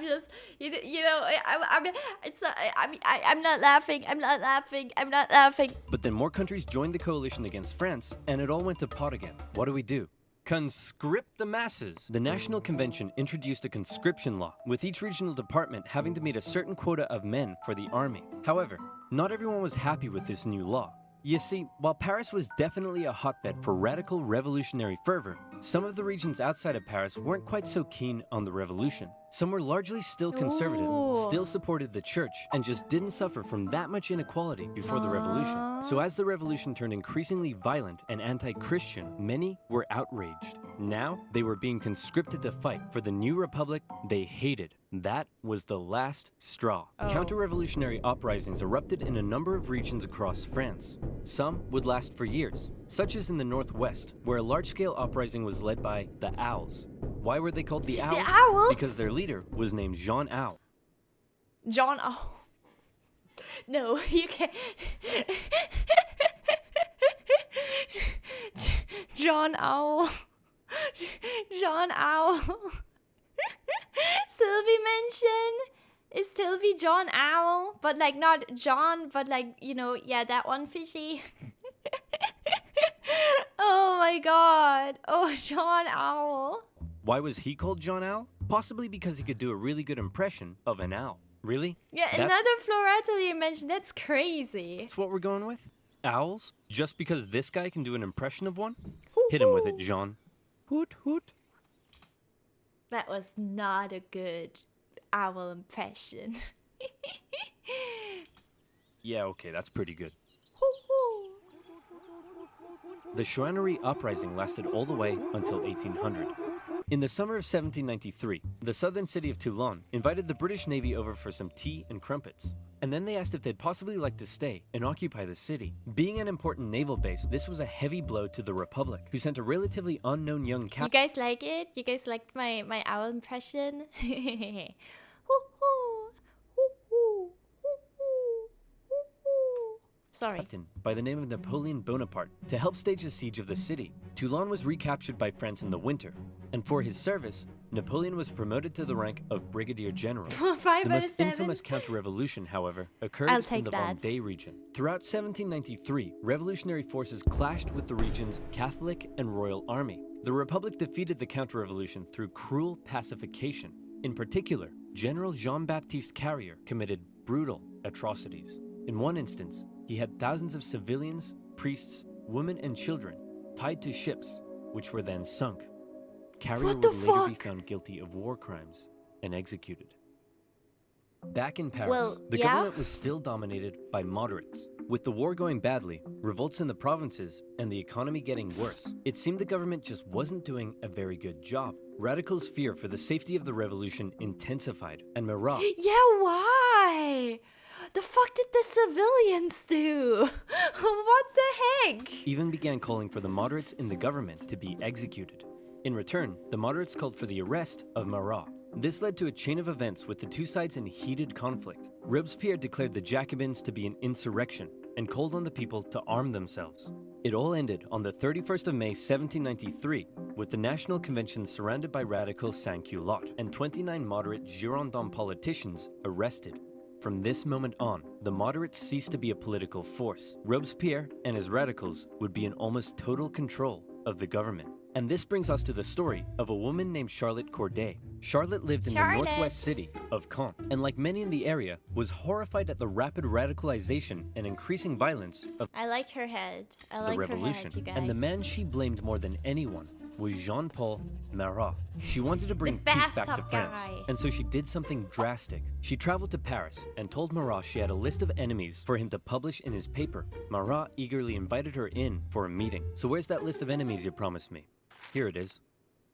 just, you know, I'm not laughing. I'm not laughing. But then more countries joined the coalition against France, and it all went to pot again. What do we do? Conscript the masses. The National Convention introduced a conscription law, with each regional department having to meet a certain quota of men for the army. However, not everyone was happy with this new law. You see, while Paris was definitely a hotbed for radical revolutionary fervor, some of the regions outside of Paris weren't quite so keen on the revolution. Some were largely still conservative, Ooh. still supported the church, and just didn't suffer from that much inequality before the revolution. So as the revolution turned increasingly violent and anti-Christian, many were outraged. Now, they were being conscripted to fight for the new republic they hated. That was the last straw. Oh. Counter-revolutionary uprisings erupted in a number of regions across France. Some would last for years, such as in the northwest, where a large-scale uprising was led by the Owls. Why were they called the Owls? The Owls? Because their leader was named Jean Owl. John. Oh. No, you can't. John Owl. John Owl. Sylvie mentioned. Is Sylvie John Owl? But like not John, but like, you know, yeah, that one fishy. Oh my god. Oh, John Owl. Why was he called John Owl? Possibly because he could do a really good impression of an owl. Really? Yeah, another Floretto you mentioned. That's crazy. That's what we're going with? Owls? Just because this guy can do an impression of one? Hit him with it, Jean. Hoot, hoot. That was not a good owl impression. Yeah, okay, that's pretty good. The Chouannerie uprising lasted all the way until 1800. In the summer of 1793, the southern city of Toulon invited the British Navy over for some tea and crumpets. And then they asked if they'd possibly like to stay and occupy the city. Being an important naval base, this was a heavy blow to the Republic, who sent a relatively unknown young You captain. guys like it? You guys liked my owl impression? Sorry. By the name of Napoleon Bonaparte to help stage the siege of the city. Toulon was recaptured by France in the winter, and for his service, Napoleon was promoted to the rank of Brigadier General. 5 The out of most 7. infamous counter-revolution, however, occurred I'll in take the that. Vendée region. Throughout 1793, revolutionary forces clashed with the region's Catholic and Royal Army. The Republic defeated the counter-revolution through cruel pacification. In particular, General Jean-Baptiste Carrier committed brutal atrocities. In one instance, he had thousands of civilians, priests, women, and children tied to ships, which were then sunk. Carrier What would the later be fuck? found guilty of war crimes and executed. Back in Paris, Well, the yeah. government was still dominated by moderates. With the war going badly, revolts in the provinces, and the economy getting worse, it seemed the government just wasn't doing a very good job. Radicals' fear for the safety of the revolution intensified, and Marat, Yeah, why? The fuck did the civilians do? What the heck? even began calling for the moderates in the government to be executed. In return, the moderates called for the arrest of Marat. This led to a chain of events with the two sides in heated conflict. Robespierre declared the Jacobins to be an insurrection and called on the people to arm themselves. It all ended on the 31st of May 1793 with the National Convention surrounded by radical sans-culottes and 29 moderate Girondin politicians arrested. From this moment on, the moderates ceased to be a political force. Robespierre and his radicals would be in almost total control of the government. And this brings us to the story of a woman named Charlotte Corday. Charlotte lived in Charlotte. the northwest city of Caen, and like many in the area, was horrified at the rapid radicalization and increasing violence of I like her head. I the like her revolution. head, you guys. And the man she blamed more than anyone was Jean-Paul Marat. She wanted to bring The peace back to bathtub France, guy. and so she did something drastic. She traveled to Paris and told Marat she had a list of enemies for him to publish in his paper. Marat eagerly invited her in for a meeting. So where's that list of enemies you promised me? Here it is.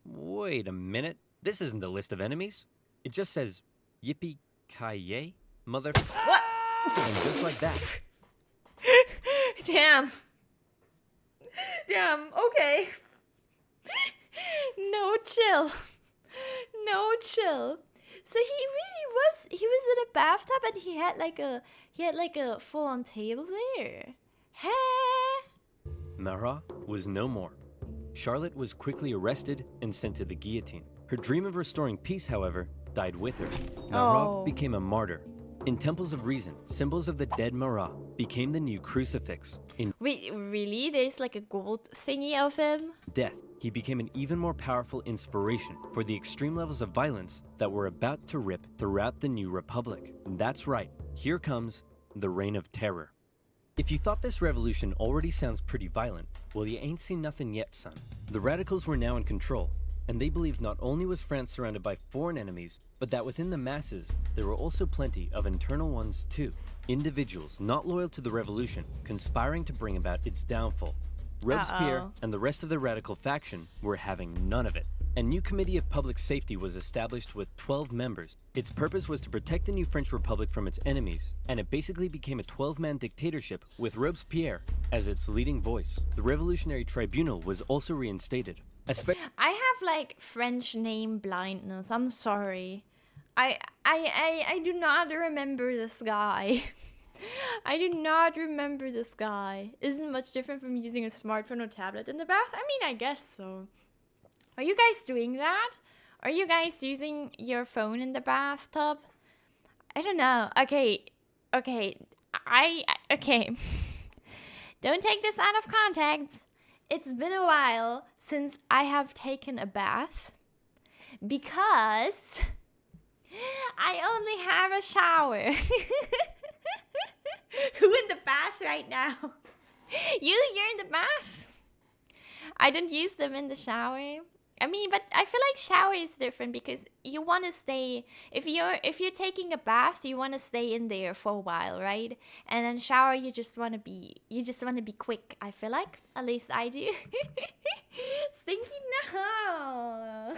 Wait a minute. This isn't a list of enemies. It just says, yippee-ki-yay, mother... What? And just like that. Damn. Damn, okay. No chill. No chill. So he was in a bathtub and he had like a full-on table there. Hey. Marat was no more. Charlotte was quickly arrested and sent to the guillotine. Her dream of restoring peace, however, died with her. Marat became a martyr. In temples of reason, symbols of the dead Marat became the new crucifix. In Wait, really? There's like a gold thingy of him? death, he became an even more powerful inspiration for the extreme levels of violence that were about to rip throughout the new republic. And that's right, here comes the Reign of Terror. If you thought this revolution already sounds pretty violent, well, you ain't seen nothing yet, son. The radicals were now in control, and they believed not only was France surrounded by foreign enemies, but that within the masses, there were also plenty of internal ones too. Individuals not loyal to the revolution, conspiring to bring about its downfall. Robespierre and the rest of the radical faction were having none of it. A new committee of public safety was established with 12 members. Its purpose was to protect the new French Republic from its enemies, and it basically became a 12-man dictatorship with Robespierre as its leading voice. The Revolutionary Tribunal was also reinstated. I have like French name blindness. I'm sorry. I do not remember this guy. I do not remember this guy. Isn't much different from using a smartphone or tablet in the bath. I mean, I guess so. Are you guys doing that? Are you guys using your phone in the bathtub? I don't know. Okay. Okay. Don't take this out of context. It's been a while since I have taken a bath because I only have a shower. Who in the bath right now? You're in the bath. I don't use them in the shower. I mean, but I feel like shower is different because you want to stay, if you're taking a bath, you want to stay in there for a while, right? And then shower, you just want to be quick. I feel like, at least I do. Stinky now.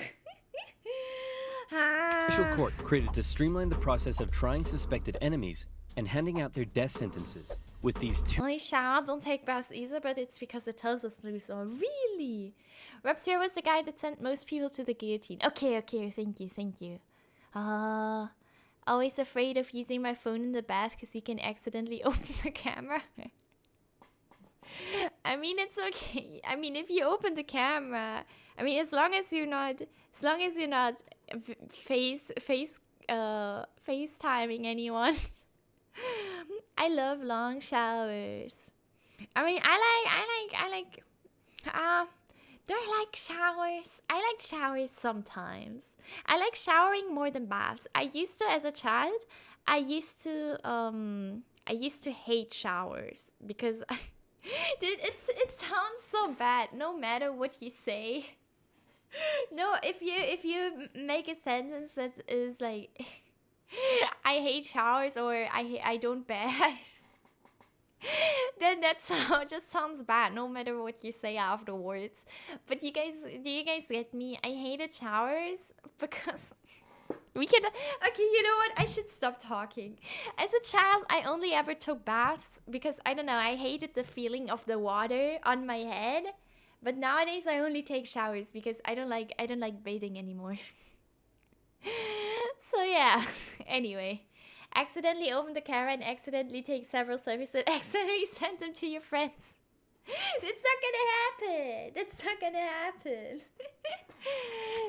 Special court created to streamline the process of trying suspected enemies and handing out their death sentences. With these two Only shower, don't take baths either, but it's because it tells us to. So really? Robespierre was the guy that sent most people to the guillotine. Okay, thank you. Always afraid of using my phone in the bath because you can accidentally open the camera. I mean, it's okay. I mean, if you open the camera, I mean, as long as you're not FaceTiming anyone. I love long showers. I mean, do I like showers? I like showers sometimes. I like showering more than baths. I used to, as a child, I used to hate showers because, dude, it sounds so bad. No matter what you say. No, if you make a sentence that is like, I hate showers or I don't bath, then that just sounds bad no matter what you say afterwards. But do you guys get me? I hated showers because okay, you know what? I should stop talking. As a child, I only ever took baths because I don't know, I hated the feeling of the water on my head. But nowadays I only take showers because I don't like bathing anymore. So yeah, anyway, accidentally open the camera and accidentally take several selfies and accidentally send them to your friends. It's not gonna happen.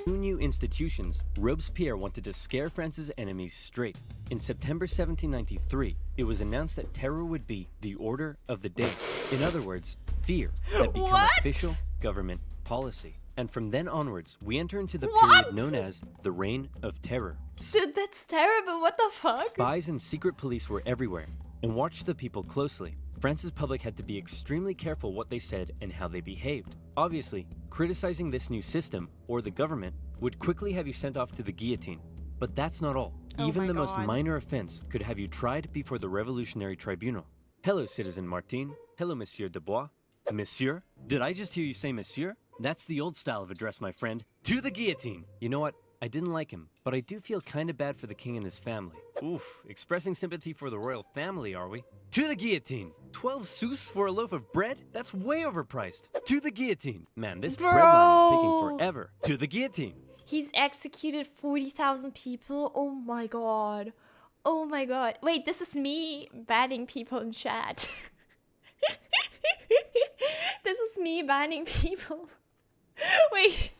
Two new institutions, Robespierre wanted to scare France's enemies straight. In September 1793, it was announced that terror would be the order of the day. In other words, fear had become official government policy. And from then onwards, we enter into the period known as the Reign of Terror. Dude, that's terrible. What the fuck? Spies and secret police were everywhere and watched the people closely. France's public had to be extremely careful what they said and how they behaved. Obviously, criticizing this new system, or the government, would quickly have you sent off to the guillotine. But that's not all. Even the most minor offense could have you tried before the Revolutionary Tribunal. Hello, Citizen Martin. Hello, Monsieur Dubois. Monsieur? Did I just hear you say Monsieur? That's the old style of address, my friend. To the guillotine. You know what? I didn't like him, but I do feel kinda bad for the king and his family. Oof, expressing sympathy for the royal family, are we? To the guillotine! 12 sous for a loaf of bread? That's way overpriced. To the guillotine! Man, this bread line is taking forever. To the guillotine! He's executed 40,000 people? Oh my god. Oh my god. Wait, this is me banning people in chat. This is me banning people. Wait.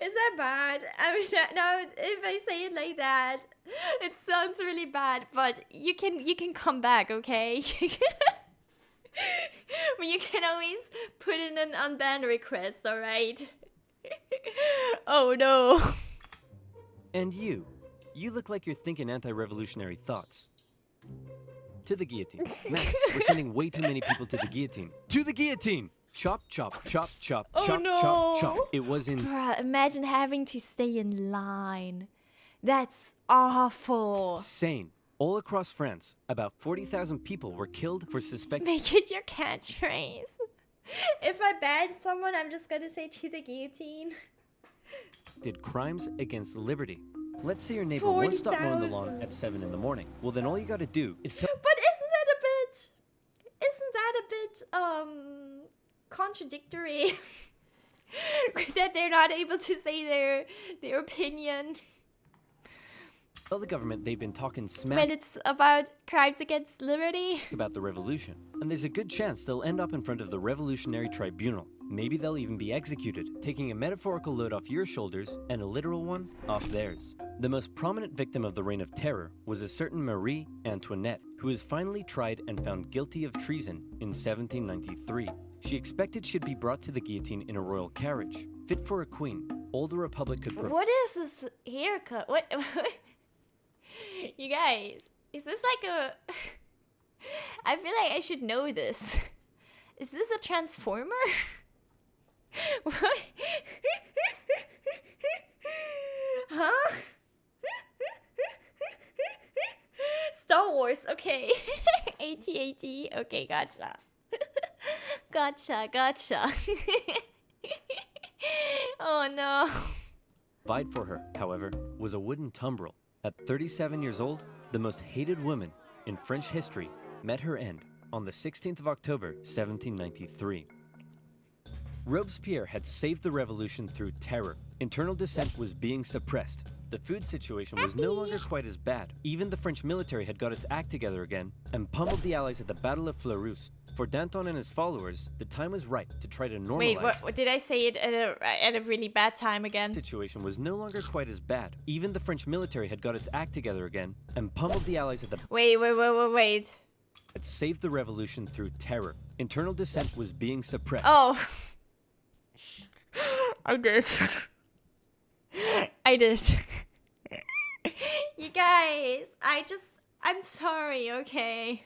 Is that bad? I mean, now if I say it like that, it sounds really bad. But you can come back, okay? But you can always put in an unbanned request, all right? Oh no. And you look like you're thinking anti-revolutionary thoughts. To the guillotine. Max, we're sending way too many people to the guillotine. To the guillotine! Chop, chop, chop, chop, Oh chop, no. chop, chop. It was in... Bruh, imagine having to stay in line. That's awful. insane. All across France, about 40,000 people were killed for suspected... Make it your catchphrase. If I ban someone, I'm just gonna say to the guillotine. did crimes against liberty. Let's say your neighbor won't stop mowing the lawn at 7 in the morning. Well, then all you gotta do is tell... But isn't that a bit contradictory? That they're not able to say their opinion. Tell the government they've been talking smack When it's about crimes against liberty. about the revolution. And there's a good chance they'll end up in front of the Revolutionary Tribunal. Maybe they'll even be executed, taking a metaphorical load off your shoulders and a literal one off theirs. The most prominent victim of the Reign of Terror was a certain Marie Antoinette, who was finally tried and found guilty of treason in 1793. She expected she'd be brought to the guillotine in a royal carriage, fit for a queen. All the Republic could What is this haircut? What? You guys, is this like a... I feel like I should know this. Is this a transformer? What? Huh? Star Wars, okay. AT-AT, okay, gotcha. Gotcha. Oh no. provide for her, however, was a wooden tumbrel. At 37 years old, the most hated woman in French history met her end on the 16th of October, 1793. Robespierre had saved the revolution through terror. Internal dissent was being suppressed. The food situation was no longer quite as bad. Even the French military had got its act together again and pummeled the Allies at the Battle of Fleurus. For Danton and his followers, the time was right to try to normalize. Wait, what did I say it at a really bad time again? The situation was no longer quite as bad. Even the French military had got its act together again and pummeled the Allies at the... Wait. Had saved the revolution through terror. Internal dissent was being suppressed. Oh. I did. You guys, I'm sorry, okay?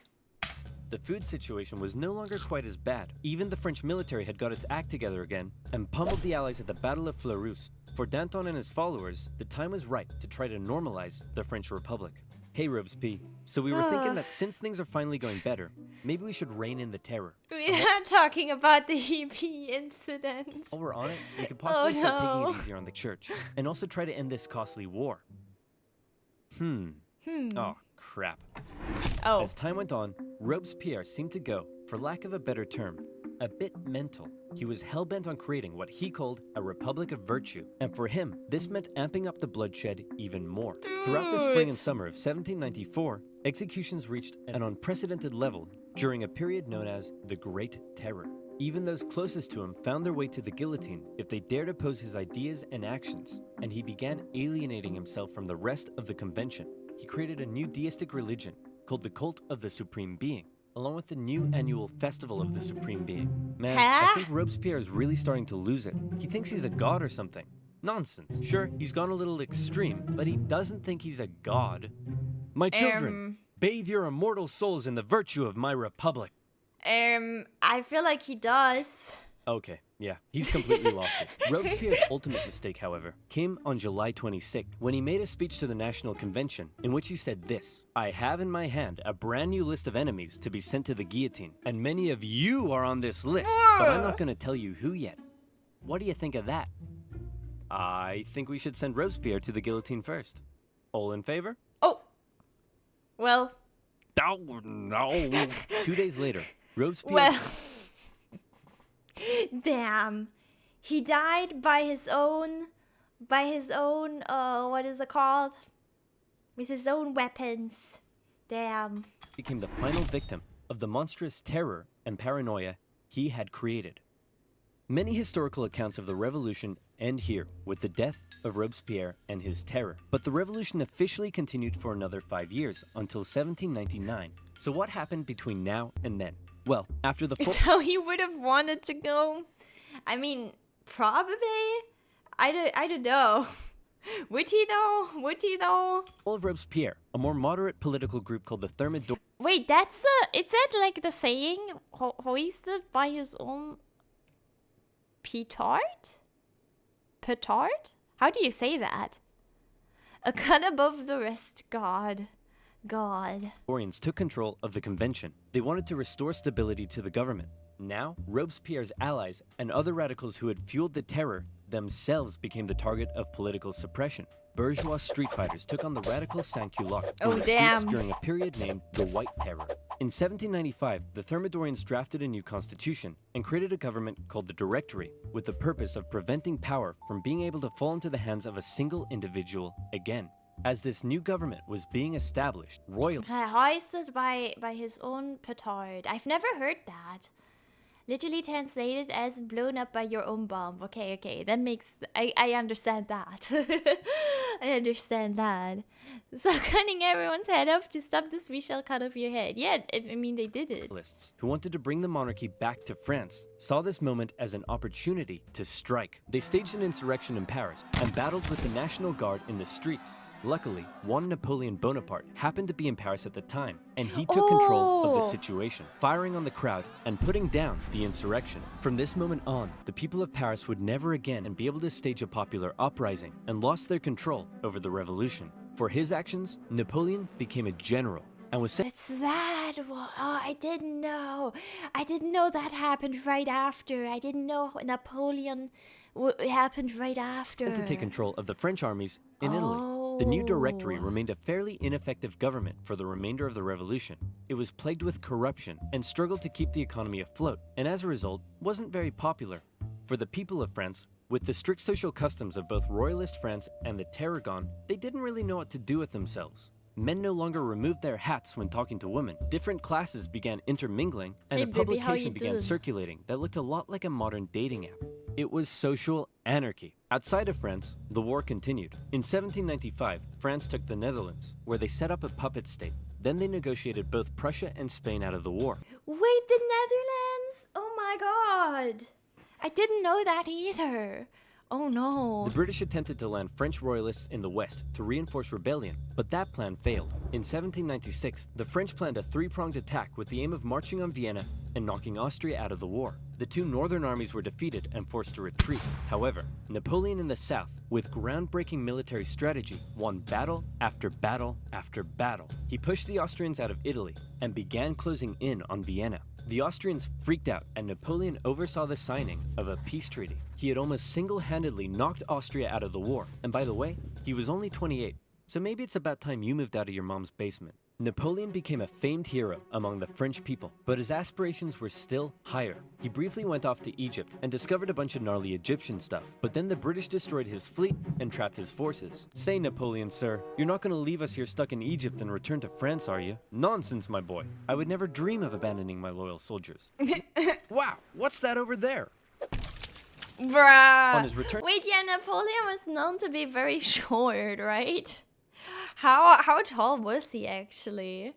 The food situation was no longer quite as bad. Even the French military had got its act together again and pummeled the Allies at the Battle of Fleurus. For Danton and his followers, the time was right to try to normalize the French Republic. Hey, Robespierre. So we were thinking that since things are finally going better, maybe we should rein in the terror. We're not talking about the EP incident. While we're on it, we could possibly start taking it easier on the church and also try to end this costly war. Oh, crap. Oh. As time went on, Robespierre seemed to go, for lack of a better term, a bit mental. He was hell-bent on creating what he called a republic of virtue. And for him, this meant amping up the bloodshed even more. Throughout the spring and summer of 1794, executions reached an unprecedented level during a period known as the Great Terror. Even those closest to him found their way to the guillotine if they dared oppose his ideas and actions, and he began alienating himself from the rest of the convention. He created a new deistic religion called the Cult of the Supreme Being, along with the new annual Festival of the Supreme Being. Man, I think Robespierre is really starting to lose it. He thinks he's a god or something. Nonsense. Sure, he's gone a little extreme, but he doesn't think he's a god. My children, bathe your immortal souls in the virtue of my republic. I feel like he does. Okay, yeah, he's completely lost it. Robespierre's ultimate mistake, however, came on July 26th, when he made a speech to the National Convention, in which he said this: "I have in my hand a brand new list of enemies to be sent to the guillotine, and many of you are on this list, but I'm not going to tell you who yet." What do you think of that? I think we should send Robespierre to the guillotine first. All in favor? Oh, well, No. 2 days later, Robespierre... well, damn. He died by his own, what is it called? With his own weapons. Damn. became the final victim of the monstrous terror and paranoia he had created. Many historical accounts of the revolution end here with the death of Robespierre and his terror. But the revolution officially continued for another 5 years until 1799. So what happened between now and then? Well, after the So he would have wanted to go. I mean, probably. I don't know. Would he though? fall of Robespierre, a more moderate political group called the Thermidor... Wait, is that like the saying? Hoisted by his own petard? Petard? How do you say that? A cut above the rest, God. Orients took control of the convention. They wanted to restore stability to the government. Now, Robespierre's allies and other radicals who had fueled the terror themselves became the target of political suppression. Bourgeois street fighters took on the radical sans-culottes Oh, in the damn. streets during a period named the White Terror. In 1795, the Thermidorians drafted a new constitution and created a government called the Directory with the purpose of preventing power from being able to fall into the hands of a single individual again. As this new government was being established, royal... Hoisted by his own petard. I've never heard that. Literally translated as blown up by your own bomb. Okay. That makes... I understand that. I understand that. So cutting everyone's head off to stop this, we shall cut off your head. Yeah, I mean, they did it. Who wanted to bring the monarchy back to France saw this moment as an opportunity to strike. They staged an insurrection in Paris and battled with the National Guard in the streets. Luckily, one Napoleon Bonaparte happened to be in Paris at the time, and he took control of the situation, firing on the crowd and putting down the insurrection. From this moment on, the people of Paris would never again be able to stage a popular uprising and lost their control over the revolution. For his actions, Napoleon became a general and was sent It's that one. Oh, I didn't know. I didn't know that happened right after. I didn't know Napoleon happened right after. to take control of the French armies in Italy. The new Directory remained a fairly ineffective government for the remainder of the revolution. It was plagued with corruption and struggled to keep the economy afloat, and as a result, wasn't very popular. For the people of France, with the strict social customs of both royalist France and the terror gone, they didn't really know what to do with themselves. Men no longer removed their hats when talking to women. Different classes began intermingling, and Hey, a baby, how you publication began doing? circulating that looked a lot like a modern dating app. It was social anarchy. Outside of France, the war continued. In 1795, France took the Netherlands, where they set up a puppet state. Then they negotiated both Prussia and Spain out of the war. Wait, the Netherlands? Oh my god. I didn't know that either. Oh no. The British attempted to land French royalists in the west to reinforce rebellion, but that plan failed. In 1796, the French planned a three-pronged attack with the aim of marching on Vienna and knocking Austria out of the war. The two northern armies were defeated and forced to retreat. However, Napoleon in the south, with groundbreaking military strategy, won battle after battle after battle. He pushed the Austrians out of Italy and began closing in on Vienna. The Austrians freaked out, and Napoleon oversaw the signing of a peace treaty. He had almost single-handedly knocked Austria out of the war, and by the way, he was only 28, so maybe it's about time you moved out of your mom's basement. Napoleon became a famed hero among the French people, but his aspirations were still higher. He briefly went off to Egypt and discovered a bunch of gnarly Egyptian stuff, but then the British destroyed his fleet and trapped his forces. Say, Napoleon, sir, you're not gonna leave us here stuck in Egypt and return to France, are you? Nonsense, my boy. I would never dream of abandoning my loyal soldiers. Wow, what's that over there? Bruh. On his return- Wait, yeah, Napoleon was known to be very short, right? How tall was he actually?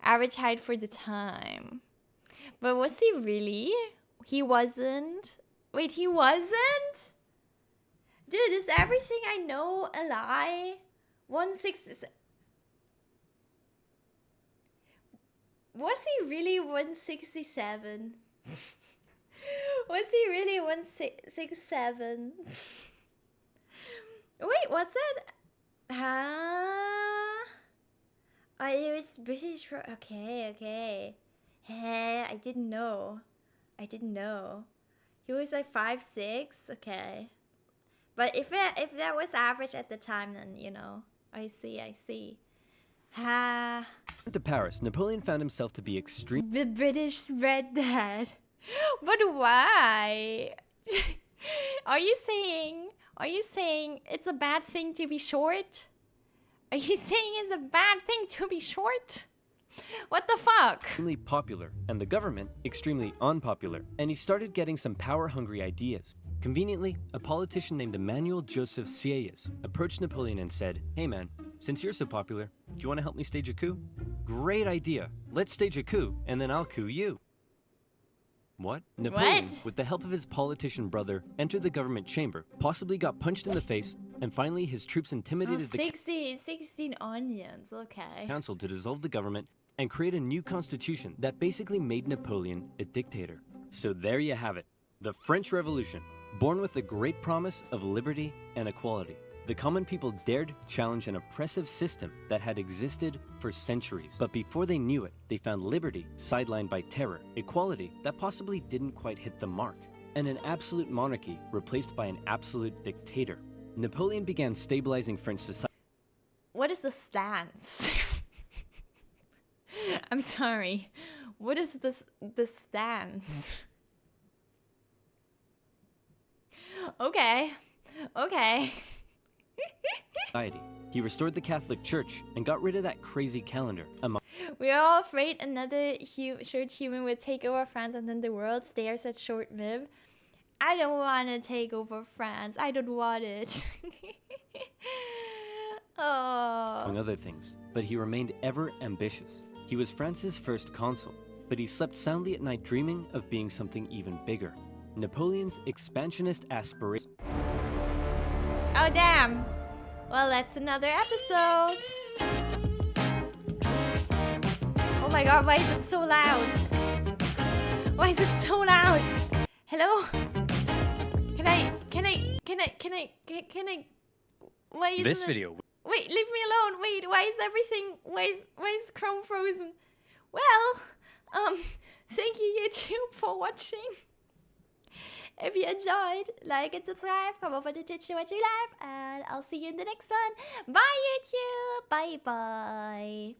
Average height for the time. But was he really? He wasn't. Wait, he wasn't? Dude, is everything I know a lie? 167. Was he really 167? Was he really 167? Wait, what's that? Oh, it was British for... Okay. I didn't know. He was like 5'6". Okay. But if that was average at the time, then, you know, I see. Ha. To Paris, Napoleon found himself to be extreme. The British read that. But why? Are you saying it's a bad thing to be short? Are you saying it's a bad thing to be short? What the fuck? Extremely popular, and the government extremely unpopular, and he started getting some power-hungry ideas. Conveniently, a politician named Emmanuel Joseph Sieyès approached Napoleon and said, "Hey man, since you're so popular, do you want to help me stage a coup?" "Great idea. Let's stage a coup, and then I'll coup you." What? Napoleon, with the help of his politician brother, entered the government chamber, possibly got punched in the face, and finally his troops intimidated the 16 onions, okay. council to dissolve the government and create a new constitution that basically made Napoleon a dictator. So there you have it, the French Revolution, born with the great promise of liberty and equality. The common people dared challenge an oppressive system that had existed for centuries. But before they knew it, they found liberty sidelined by terror, equality that possibly didn't quite hit the mark, and an absolute monarchy replaced by an absolute dictator. Napoleon began stabilizing French society. What is the stance? I'm sorry. What is the stance? Okay. He restored the Catholic Church and got rid of that crazy calendar. We are all afraid another short human would take over France and then the world stares at short Viv. I don't want to take over France. I don't want it. Oh. Among other things, but he remained ever ambitious. He was France's first consul, but he slept soundly at night dreaming of being something even bigger. Napoleon's expansionist aspirations. Oh damn. Well, that's another episode. Oh my god, why is it so loud? Why is it so loud? Hello? Can I? Why is This video. Wait, leave me alone. Wait, why is Chrome frozen? Well, thank you YouTube for watching. If you enjoyed, like and subscribe, come over to Twitch to watch me live, and I'll see you in the next one. Bye YouTube, bye bye.